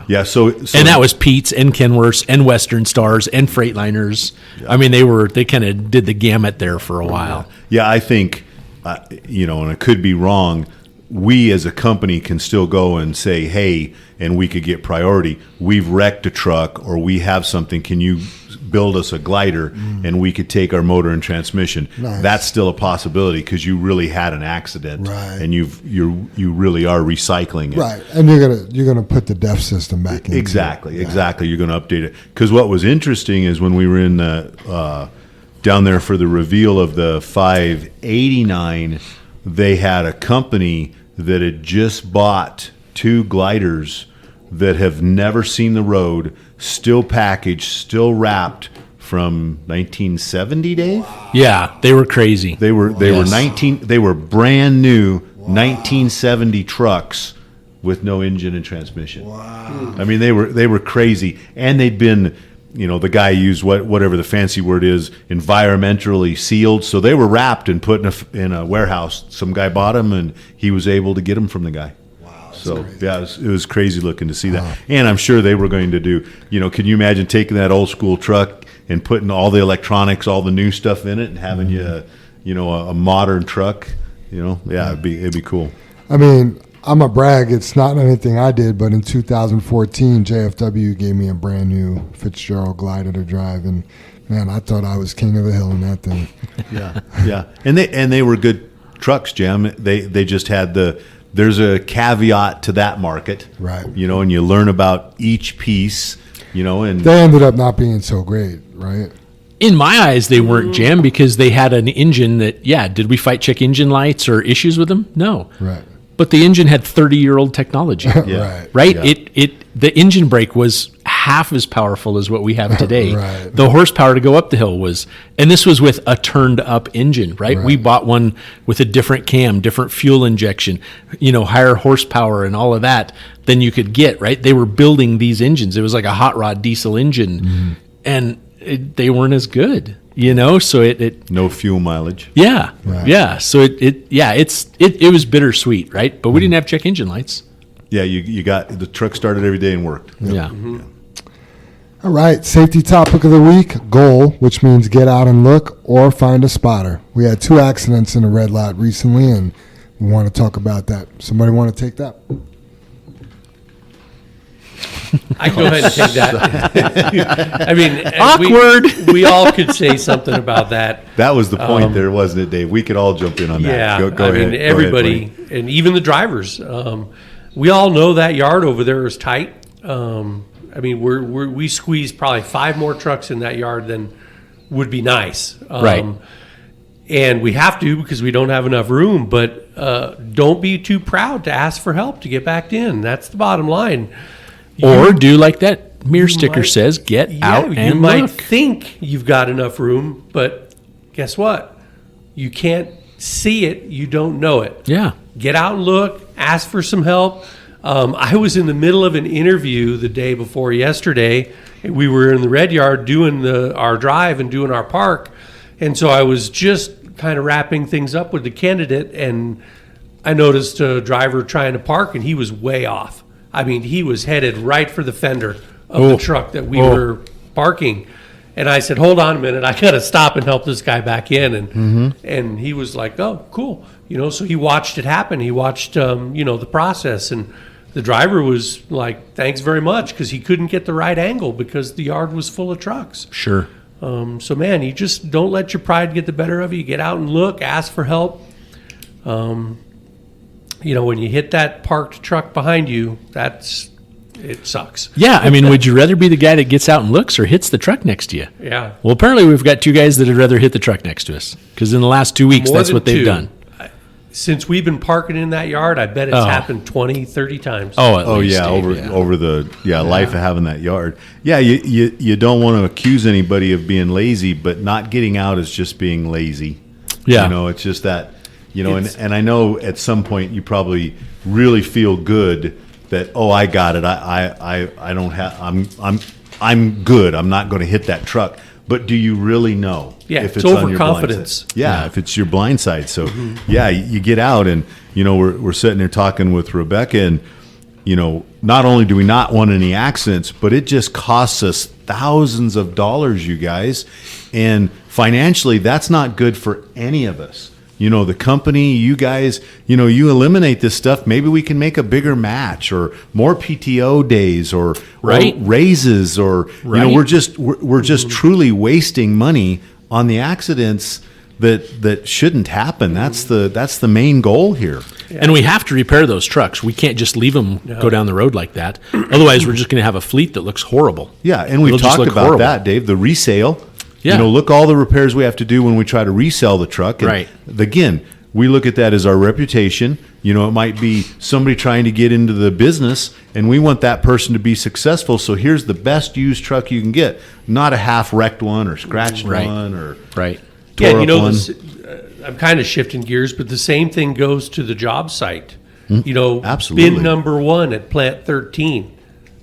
Yeah. So And that was Pete's and Kenworths and Western Stars and Freightliners. I mean, they kind of did the gamut there for a while. Yeah, I think, and I could be wrong, we as a company can still go and say, hey, and we could get priority. We've wrecked a truck or we have something. Can you build us a glider and we could take our motor and transmission? Nice. That's still a possibility because you really had an accident, Right. and you really are recycling it. Right. And you're gonna put the DEF system back in. Exactly. You're going to update it. Because what was interesting is when we were in down there for the reveal of the 589, they had a company that had just bought 2 gliders that have never seen the road, still packaged, still wrapped from 1970, Dave. Yeah, they were crazy. They were brand new 1970 trucks with no engine and transmission. Wow. I mean, they were crazy, and they'd been, the guy used whatever the fancy word is, environmentally sealed. So they were wrapped and put in a warehouse. Some guy bought them, and he was able to get them from the guy. So yeah, it was crazy looking to see that. And I'm sure they were going to do, can you imagine taking that old school truck and putting all the electronics, all the new stuff in it, and having a modern truck? Yeah, it'd be cool. I mean, I'm a brag. It's not anything I did, but in 2014, JFW gave me a brand new Fitzgerald glider to drive, and man, I thought I was king of the hill in that thing. Yeah, and they were good trucks, Jim. They just had there's a caveat to that market, Right. And you learn about each piece, and They ended up not being so great, right? In my eyes, they weren't Jam because they had an engine that, did we fight check engine lights or issues with them? No. Right. But the engine had 30-year-old technology. Yeah. Right. Right? Yeah. The engine brake was half as powerful as what we have today. Right. The horsepower to go up the hill was, and this was with a turned up engine, right? We Right. bought one with a different cam, different fuel injection, higher horsepower and all of that than you could get, right? They were building these engines. It was like a hot rod diesel engine, and they weren't as good, so it no fuel mileage. yeah. Right. Yeah. So it was bittersweet, right? But we didn't have check engine lights. Yeah, you got the truck started every day and worked. Yeah. All right, safety topic of the week, goal, which means get out and look or find a spotter. We had 2 accidents in the red lot recently, and we want to talk about that. Somebody want to take that? I can go ahead and take that. I mean, Awkward. We all could say something about that. That was the point there, wasn't it, Dave? We could all jump in on that. Yeah, Go I ahead. Go mean, ahead, everybody, buddy. and even the drivers. We all know that yard over there is tight. I mean, we squeeze probably 5 more trucks in that yard than would be nice. Right. And we have to because we don't have enough room. But don't be too proud to ask for help to get backed in. That's the bottom line. Or do like that mirror sticker might- says, get out you and might look. think you've got enough room, but guess what? You can't see it. You don't know it. Yeah. Get out and look. Ask for some help. I was in the middle of an interview the day before yesterday. We were in the red yard doing our drive and doing our park, and so I was just kind of wrapping things up with the candidate, and I noticed a driver trying to park, and he was way off. I mean, he was headed right for the fender of the truck that we were parking. And I said, hold on a minute, I got to stop and help this guy back in. And he was like, oh, cool. So he watched it happen. He watched, the process. And the driver was like, thanks very much, because he couldn't get the right angle because the yard was full of trucks. Sure. So, man, you just don't let your pride get the better of you. Get out and look, ask for help. When you hit that parked truck behind you, it sucks. Yeah. I mean, would you rather be the guy that gets out and looks or hits the truck next to you? Yeah. Well, apparently we've got 2 guys that would rather hit the truck next to us because in the last 2 weeks, More that's than what they've 2. done. since we've been parking in that yard, I bet it's happened 20, 30 times. Oh, at Oh least, yeah, Dave, over the life of having that yard. Yeah, you don't want to accuse anybody of being lazy, but not getting out is just being lazy. Yeah. It's just that, and I know at some point you probably really feel good that, oh, I got it. I don't have. I'm good. I'm not going to hit that truck. But do you really know? Yeah, if it's on your blind overconfidence. side? Yeah, if it's your blind side. So, yeah, you get out and, we're sitting there talking with Rebecca and, not only do we not want any accidents, but it just costs us thousands of dollars, you guys. And financially, that's not good for any of us. The company, you guys, you eliminate this stuff. Maybe we can make a bigger match or more PTO days or raises or, we're just truly wasting money on the accidents that shouldn't happen. That's the main goal here. And we have to repair those trucks. We can't just leave them go down the road like that. Otherwise, we're just going to have a fleet that looks horrible. Yeah, and we've talked about that, Dave, the resale. Yeah. Look all the repairs we have to do when we try to resell the truck. And right. Again, we look at that as our reputation. It might be somebody trying to get into the business, and we want that person to be successful. So here's the best used truck you can get, not a half-wrecked one or scratched one or tore up one. I'm kind of shifting gears, but the same thing goes to the job site. Absolutely. Bin number 1 at plant 13.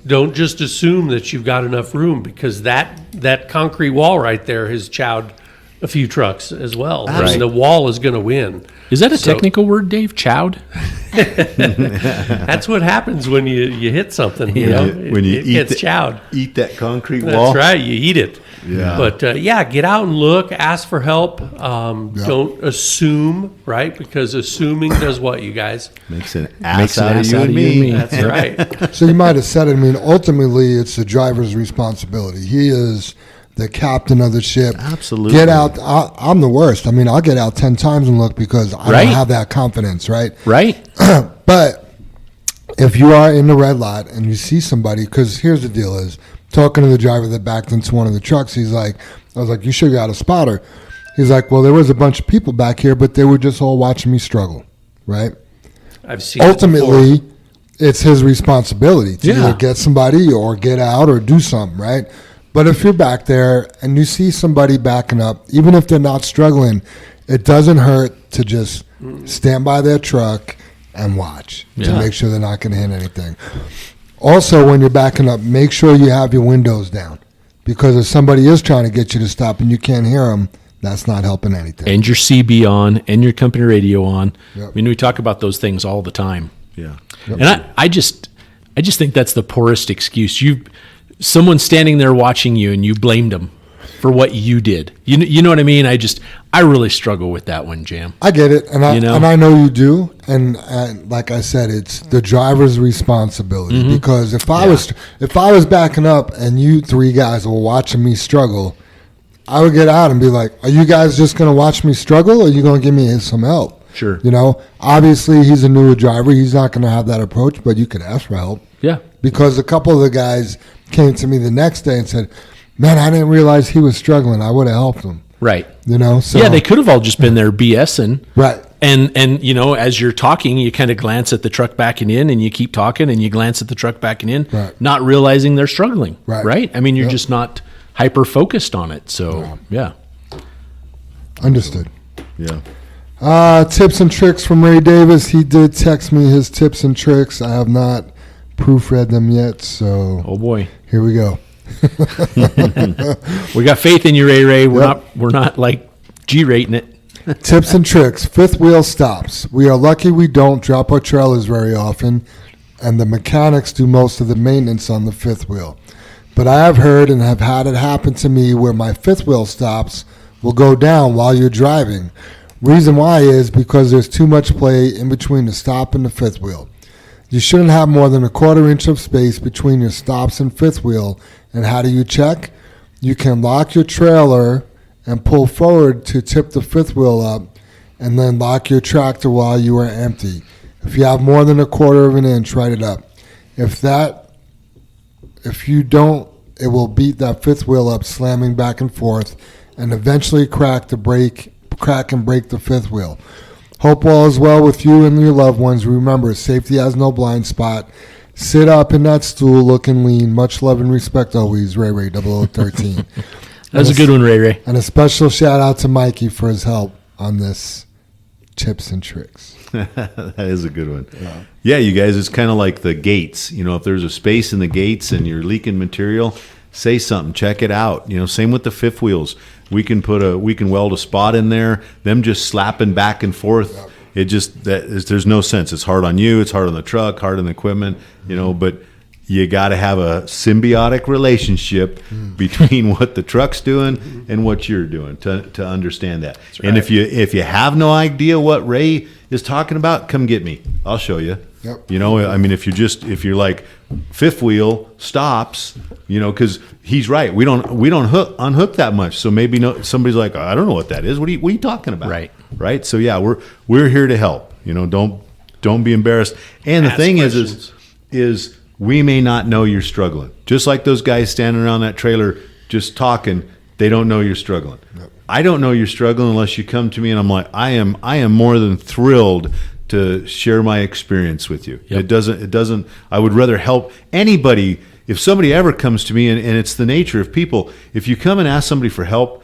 Don't just assume that you've got enough room because that concrete wall right there has chowed a few trucks as well. I mean, the wall is going to win. Is that a technical word, Dave? Chowed? That's what happens when you hit something. When you it gets chowed. Eat that concrete wall. That's right. You eat it. Yeah. But get out and look. Ask for help. Don't assume, right? Because assuming does what, you guys? Makes an ass out of you and me. That's right. So you might have said it. I mean, ultimately, it's the driver's responsibility. He is the captain of the ship. Absolutely. Get out. I'm the worst. I mean, I'll get out 10 times and look because I don't have that confidence, right? Right. But if you are in the red lot and you see somebody, because here's the deal is, talking to the driver that backed into one of the trucks, I was like, you sure you got a spotter? He's like, well, there was a bunch of people back here, but they were just all watching me struggle, right? I've seen Ultimately, it's his responsibility to either get somebody or get out or do something, right? But if you're back there and you see somebody backing up, even if they're not struggling, it doesn't hurt to just stand by their truck and watch to make sure they're not going to hit anything. Also, when you're backing up, make sure you have your windows down because if somebody is trying to get you to stop and you can't hear them, that's not helping anything. And your CB on and your company radio on. Yep. I mean, we talk about those things all the time. Yeah. And I just think that's the poorest excuse. Someone's standing there watching you and you blamed them for what you did. You know what I mean? I really struggle with that one, Jam. I get it, and I know you do. And like I said, it's the driver's responsibility because if I was backing up and you 3 guys were watching me struggle, I would get out and be like, "Are you guys just going to watch me struggle, or are you going to give me some help?" Sure. Obviously he's a newer driver. He's not going to have that approach, but you could ask for help. Yeah. Because a couple of the guys came to me the next day and said, man, I didn't realize he was struggling. I would have helped him. Right. So yeah, they could have all just been there BSing. Right. And as you're talking, you kind of glance at the truck backing in and you keep talking and you glance at the truck backing in, not realizing they're struggling. Right. I mean, you're just not hyper focused on it. So, yeah. Understood. Yeah. Tips and tricks from Ray Davis. He did text me his tips and tricks. I have not proofread them yet, so oh boy, here we go. We got faith in you, Ray. We're not like G-rating it. Tips and tricks. Fifth wheel stops. We are lucky we don't drop our trailers very often, and the mechanics do most of the maintenance on the fifth wheel. But I have heard and have had it happen to me where my fifth wheel stops will go down while you're driving. Reason why is because there's too much play in between the stop and the fifth wheel. You shouldn't have more than 1/4 inch of space between your stops and fifth wheel. And how do you check? You can lock your trailer and pull forward to tip the fifth wheel up, and then lock your tractor while you are empty. If you have more than 1/4 inch, write it up. If you don't, it will beat that fifth wheel up, slamming back and forth, and eventually crack and break the fifth wheel. Hope all is well with you and your loved ones. Remember, safety has no blind spot. Sit up in that stool looking lean. Much love and respect always, Ray Ray 0013. That was a good one, Ray Ray. And a special shout out to Mikey for his help on this tips and tricks. That is a good one. Yeah, you guys, it's kind of like the gates. You know, if there's a space in the gates and you're leaking material, say something, check it out. You know, same with the fifth wheels. We can weld a spot in there. Them just slapping back and forth. It just there's no sense. It's hard on you. It's hard on the truck. Hard on the equipment. You know, but you got to have a symbiotic relationship between what the truck's doing and what you're doing to understand that. Right. And if you have no idea what Ray is talking about, come get me. I'll show you. Yep. You know, I mean, if you're like fifth wheel stops, you know, because he's right. We don't unhook that much. So maybe somebody's like, I don't know what that is. What are you talking about? Right. So yeah, we're here to help. You know, don't be embarrassed. And the thing is we may not know you're struggling. Just like those guys standing around that trailer just talking, they don't know you're struggling. Yep. I don't know you're struggling unless you come to me and I'm like, I am more than thrilled to share my experience with you. Yep. It doesn't, I would rather help anybody. If somebody ever comes to me, and it's the nature of people, if you come and ask somebody for help,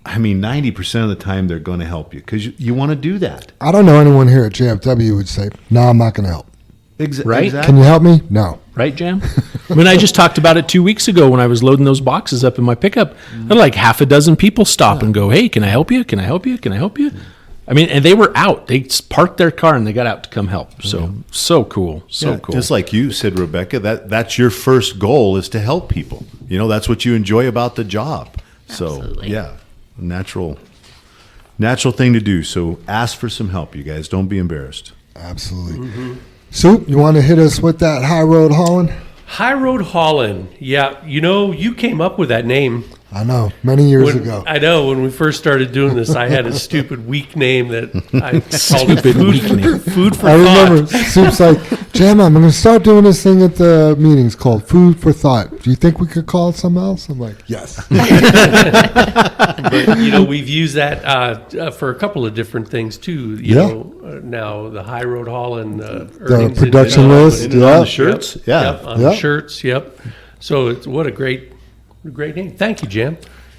I mean, 90% of the time they're going to help you because you want to do that. I don't know anyone here at JFW who would say, no, I'm not going to help. Right? Exactly. Can you help me? No. Right, Jam? I mean, I just talked about it 2 weeks ago when I was loading those boxes up in my pickup. And like half a dozen people stop and go, hey, can I help you? Can I help you? Can I help you? I mean, and they were out. They parked their car and they got out to come help. So cool. So cool. Just like you said, Rebecca, that's your first goal is to help people. You know, that's what you enjoy about the job. Absolutely. So, yeah, natural thing to do. So ask for some help, you guys. Don't be embarrassed. Absolutely. Mm-hmm. Soup, you want to hit us with that high road hauling? High Road Haulin'. Yeah, you know, you came up with that name. I know, many years ago. I know, when we first started doing this, I had a stupid, weak name that I called it Food for I Thought. remember Soup's like, Jam, I'm going to start doing this thing at the meetings called Food for Thought. Do you think we could call it something else? I'm like, yes. But, you know, we've used that for a couple of different things, too. You know, now the High Road Haulin'. The production list. On the shirts. Yep, yep, on the shirts, yep. So what a great name. Thank you, Jam.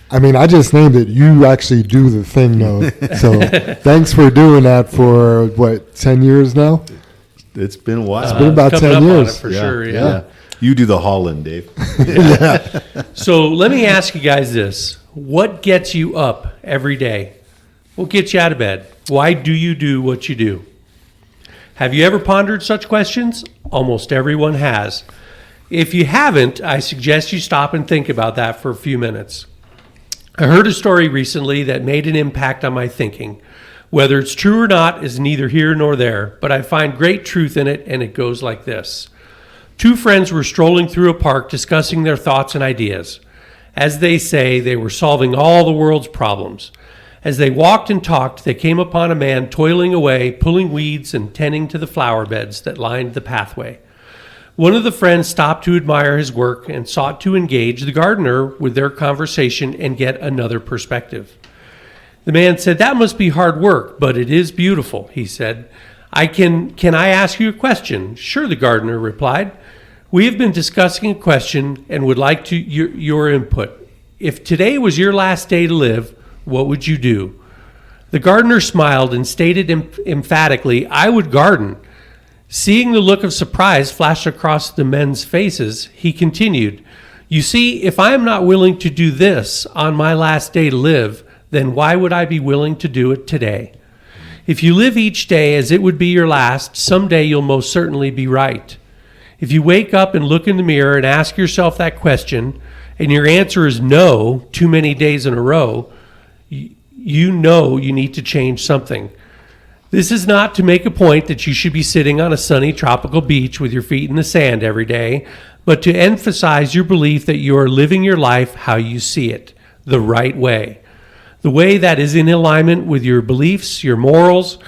I mean, I just named it. You actually do the thing, though. So thanks for doing that for, 10 years now? It's been a while. It's been about 10 years. For sure, yeah. You do the haul-in, Dave. So let me ask you guys this. What gets you up every day? What gets you out of bed? Why do you do what you do? Have you ever pondered such questions? Almost everyone has. If you haven't, I suggest you stop and think about that for a few minutes. I heard a story recently that made an impact on my thinking. Whether it's true or not is neither here nor there, but I find great truth in it, and it goes like this. Two friends were strolling through a park discussing their thoughts and ideas. As they say, they were solving all the world's problems. As they walked and talked, they came upon a man toiling away, pulling weeds and tending to the flower beds that lined the pathway. One of the friends stopped to admire his work and sought to engage the gardener with their conversation and get another perspective. The man said, "That must be hard work, but it is beautiful," he said. Can I ask you a question?" "Sure," the gardener replied. "We have been discussing a question and would like your input. If today was your last day to live, what would you do?" The gardener smiled and stated emphatically, "I would garden." Seeing the look of surprise flash across the men's faces, he continued, "You see, if I am not willing to do this on my last day to live, then why would I be willing to do it today? If you live each day as it would be your last, someday you'll most certainly be right. If you wake up and look in the mirror and ask yourself that question, and your answer is no too many days in a row, you know you need to change something. This is not to make a point that you should be sitting on a sunny tropical beach with your feet in the sand every day, but to emphasize your belief that you are living your life how you see it, the right way. The way that is in alignment with your beliefs, your morals,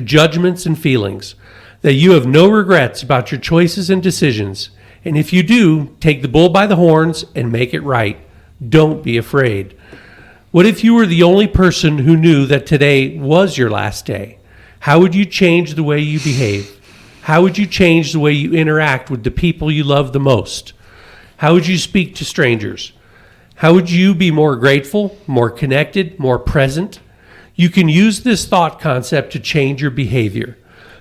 judgments, and feelings. That you have no regrets about your choices and decisions. And if you do, take the bull by the horns and make it right. Don't be afraid. What if you were the only person who knew that today was your last day? How would you change the way you behave? How would you change the way you interact with the people you love the most? How would you speak to strangers? How would you be more grateful, more connected, more present? You can use this thought concept to change your behavior,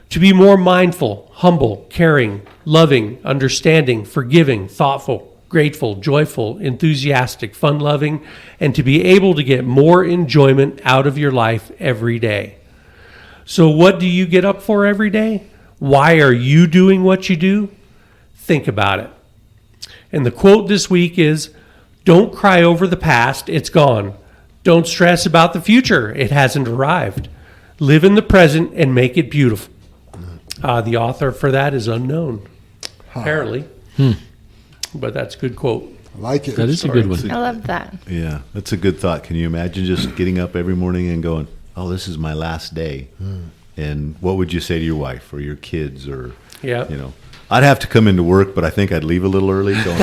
to be more mindful, humble, caring, loving, understanding, forgiving, thoughtful, grateful, joyful, enthusiastic, fun-loving, and to be able to get more enjoyment out of your life every day. So what do you get up for every day? Why are you doing what you do? Think about it. And the quote this week is, "Don't cry over the past, it's gone. Don't stress about the future, it hasn't arrived. Live in the present and make it beautiful." The author for that is unknown, apparently. But that's a good quote. I like it. That is a good one. I love that. Yeah, that's a good thought. Can you imagine just getting up every morning and going, "Oh, this is my last day," and what would you say to your wife or your kids, or Yeah. I'd have to come into work, but I think I'd leave a little early. Going,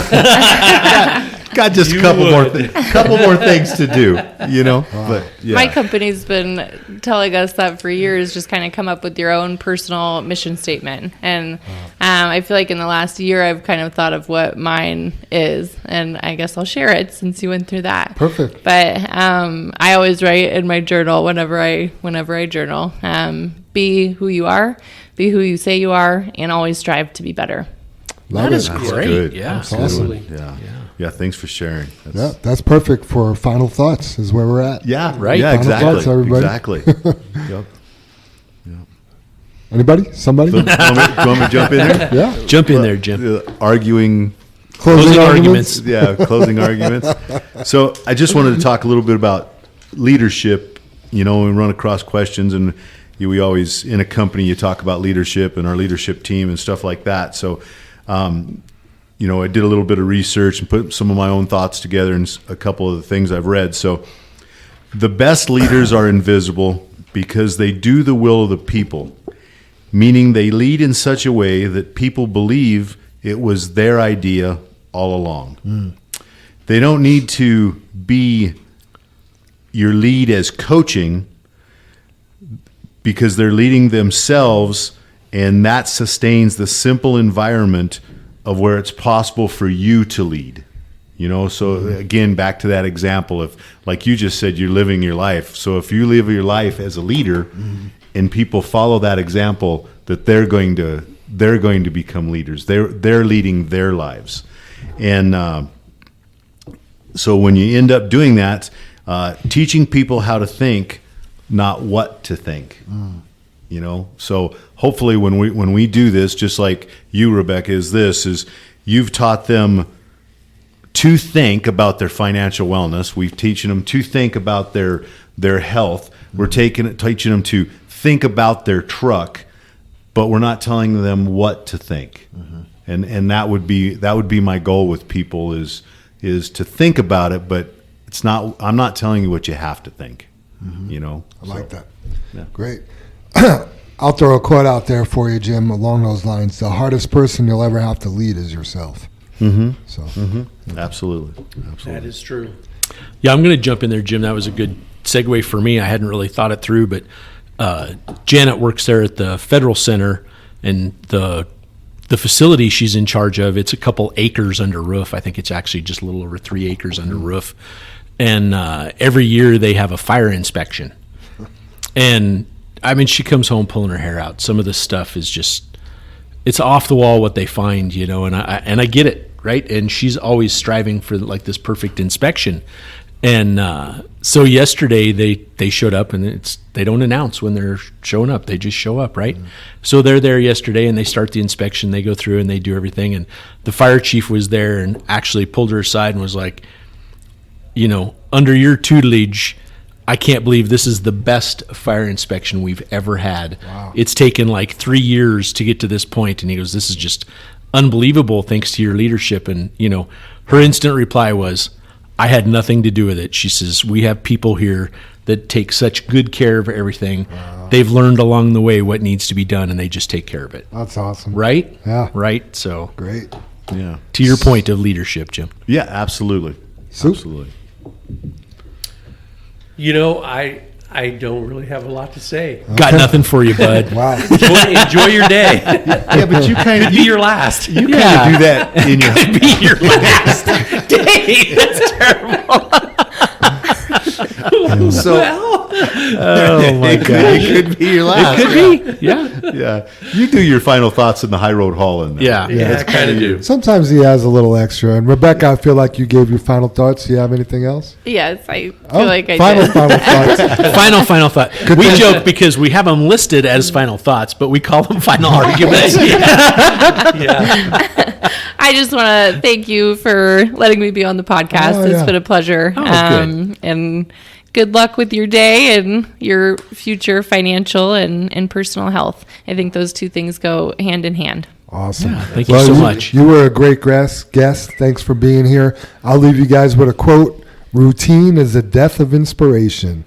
got just a You couple would. couple more things to do, But yeah, My company's been telling us that for years, just kind of come up with your own personal mission statement. And I feel like in the last year, I've kind of thought of what mine is. And I guess I'll share it since you went through that. Perfect. But I always write in my journal whenever I journal, be who you are, be who you say you are, and always strive to be better. Love That is it. great. good. Yeah. That's awesome. good. Yeah. Thanks for sharing. Yeah, that's perfect for final thoughts is where we're at. Yeah. Right. Yeah. Final Exactly. thoughts, everybody. Exactly. Yep. Anybody? Somebody? Do you want me to jump in there? Yeah. Jump in there, Jim. Arguing. Closing arguments. Yeah, closing arguments. So I just wanted to talk a little bit about leadership. When we run across questions, and we always, in a company, you talk about leadership and our leadership team and stuff like that. So, I did a little bit of research and put some of my own thoughts together and a couple of the things I've read. So the best leaders are invisible because they do the will of the people, meaning they lead in such a way that people believe it was their idea all along. They don't need to be your lead as coaching because they're leading themselves, and that sustains the simple environment of where it's possible for you to lead. So again, back to that example of, like you just said, you're living your life. So if you live your life as a leader and people follow that example, that they're going to become leaders. They're leading their lives. And so when you end up doing that, teaching people how to think, not what to think. So hopefully when we do this, just like you, Rebecca, is you've taught them to think about their financial wellness. We've teaching them to think about their health. We're teaching them to think about their truck, but we're not telling them what to think. And that would be my goal with people is to think about it, but it's not. I'm not telling you what you have to think. I like that. Yeah. Great. I'll throw a quote out there for you, Jim, along those lines. The hardest person you'll ever have to lead is yourself. So Absolutely. That is true. Yeah, I'm going to jump in there, Jim. That was a good segue for me. I hadn't really thought it through, but Janet works there at the Federal Center, and the facility she's in charge of, it's a couple acres under roof. I think it's actually just a little over 3 acres under roof. And every year they have a fire inspection. And, she comes home pulling her hair out. Some of this stuff is just, it's off the wall what they find, and I get it, right? And she's always striving for like this perfect inspection. And so yesterday they showed up, and they don't announce when they're showing up. They just show up, right? So they're there yesterday, and they start the inspection. They go through and they do everything. And the fire chief was there and actually pulled her aside and was like, under your tutelage, I can't believe this is the best fire inspection we've ever had. Wow. It's taken like 3 years to get to this point. And he goes, this is just unbelievable thanks to your leadership. And, her instant reply was, I had nothing to do with it. She says, we have people here that take such good care of everything. Wow. They've learned along the way what needs to be done, and they just take care of it. that's awesome. Right? Yeah. Right? So Great. Yeah. to your point of leadership, Jim. Yeah. Absolutely. Soup. Absolutely. I I don't really have a lot to say. Got nothing for you, bud. Wow. Enjoy your day. Yeah, but you kind of Be your last. you kind of do that in your Be your last day. That's terrible. so. Oh my gosh. It could be your last. Could be. Yeah. Yeah, you do your final thoughts in the High Road Hall in there. Yeah. Yeah, I kind of do. Sometimes he has a little extra. And Rebecca, I feel like you gave your final thoughts. Do you have anything else? Yes, I feel like I final did. thoughts. Final thought. We joke because we have them listed as final thoughts, but we call them final arguments. I just want to thank you for letting me be on the podcast. Oh, It's yeah. been a pleasure. good. And good luck with your day and your future financial and personal health. I think those two things go hand in hand. Awesome. Thank you so much. You were a great guest. Thanks for being here. I'll leave you guys with a quote. Routine is the death of inspiration.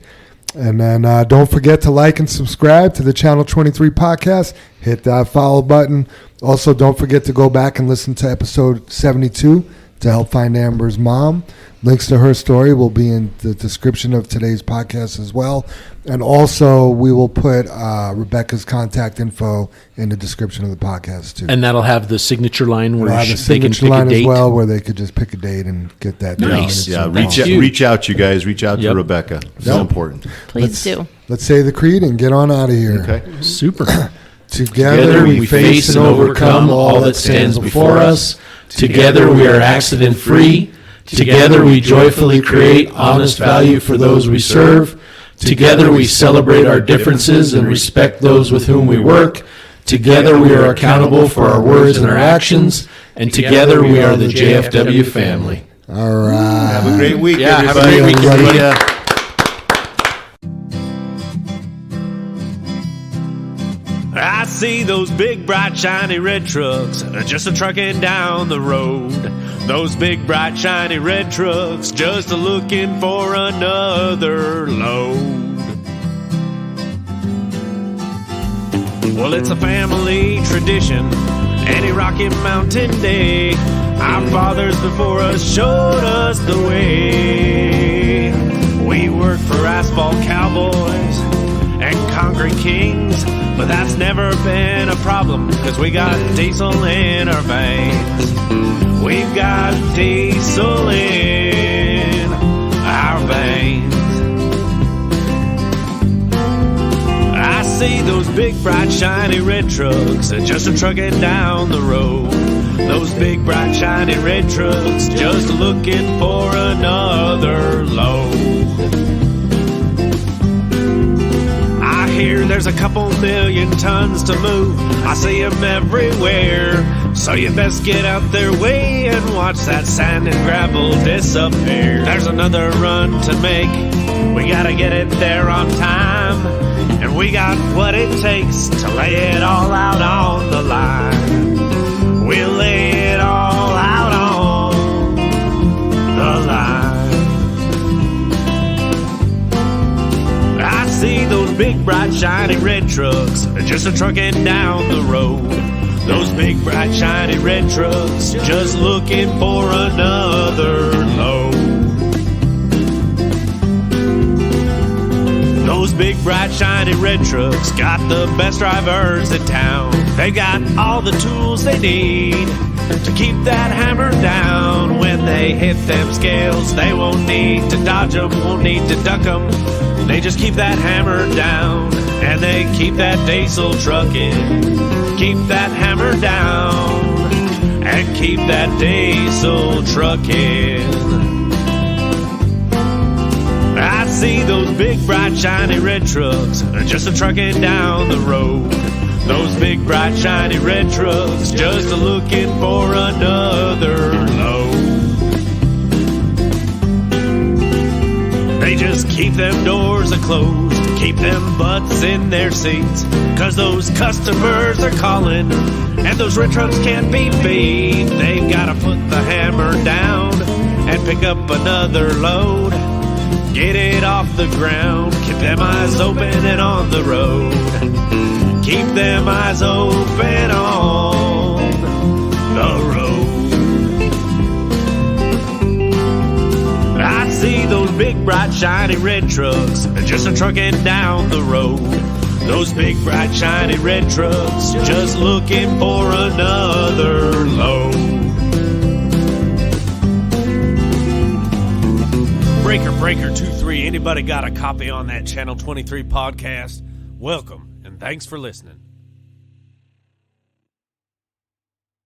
And then don't forget to like and subscribe to the Channel 23 podcast. Hit that follow button. Also, don't forget to go back and listen to episode 72 to help find Amber's mom. Links to her story will be in the description of today's podcast as well. And also, we will put Rebecca's contact info in the description of the podcast, too. And that'll have the signature line We'll where have the they can signature pick a line as date. well, where they could just pick a date and get that done. Nice. Yeah, That's reach huge. out, you guys. Reach out to Yep. Rebecca. So important. Please do. Let's say the creed and get on out of here. Okay. Super. Together we face and overcome all that stands before us. Together we are accident-free. Together we joyfully create honest value for those we serve. Together we celebrate our differences and respect those with whom we work. Together we are accountable for our words and our actions. And together we are the JFW family. All right. Have a great week, Yeah, have a everybody. great week, everybody. See ya. I see those big, bright, shiny red trucks just a trucking down the road. Those big, bright, shiny red trucks just a looking for another load. Well, it's a family tradition, any Rocky Mountain day. Our fathers before us showed us the way. We work for asphalt cowboys and concrete kings, but that's never been a problem, because we got diesel in our veins. We've got diesel in our veins. I see those big, bright, shiny red trucks just a trucking down the road. Those big, bright, shiny red trucks just looking for another load. I hear there's a couple million tons to move. I see them everywhere. So you best get out their way and watch that sand and gravel disappear. There's another run to make. We gotta get it there on time. And we got what it takes to lay it all out on the line. We'll lay it all out on the line. I see those big, bright, shiny red trucks just a trucking down the road. Those big, bright, shiny red trucks just looking for another load. Those big, bright, shiny red trucks got the best drivers in town. They got all the tools they need to keep that hammer down. When they hit them scales, they won't need to dodge them, won't need to duck them. They just keep that hammer down, and they keep that diesel trucking. Keep that hammer down, and keep that diesel trucking. I see those big, bright, shiny red trucks just a trucking down the road. Those big, bright, shiny red trucks just a looking for another load. They just keep them doors closed, keep them butts in their seats, 'cause those customers are calling, and those red trucks can't be beat. They've gotta put the hammer down and pick up another load. Get it off the ground, keep them eyes open and on the road. Keep them eyes open on the road. I see those big, bright, shiny red trucks just a trucking down the road. Those big, bright, shiny red trucks just looking for another load. Breaker 23, anybody got a copy on that Channel 23 podcast? Welcome, and thanks for listening.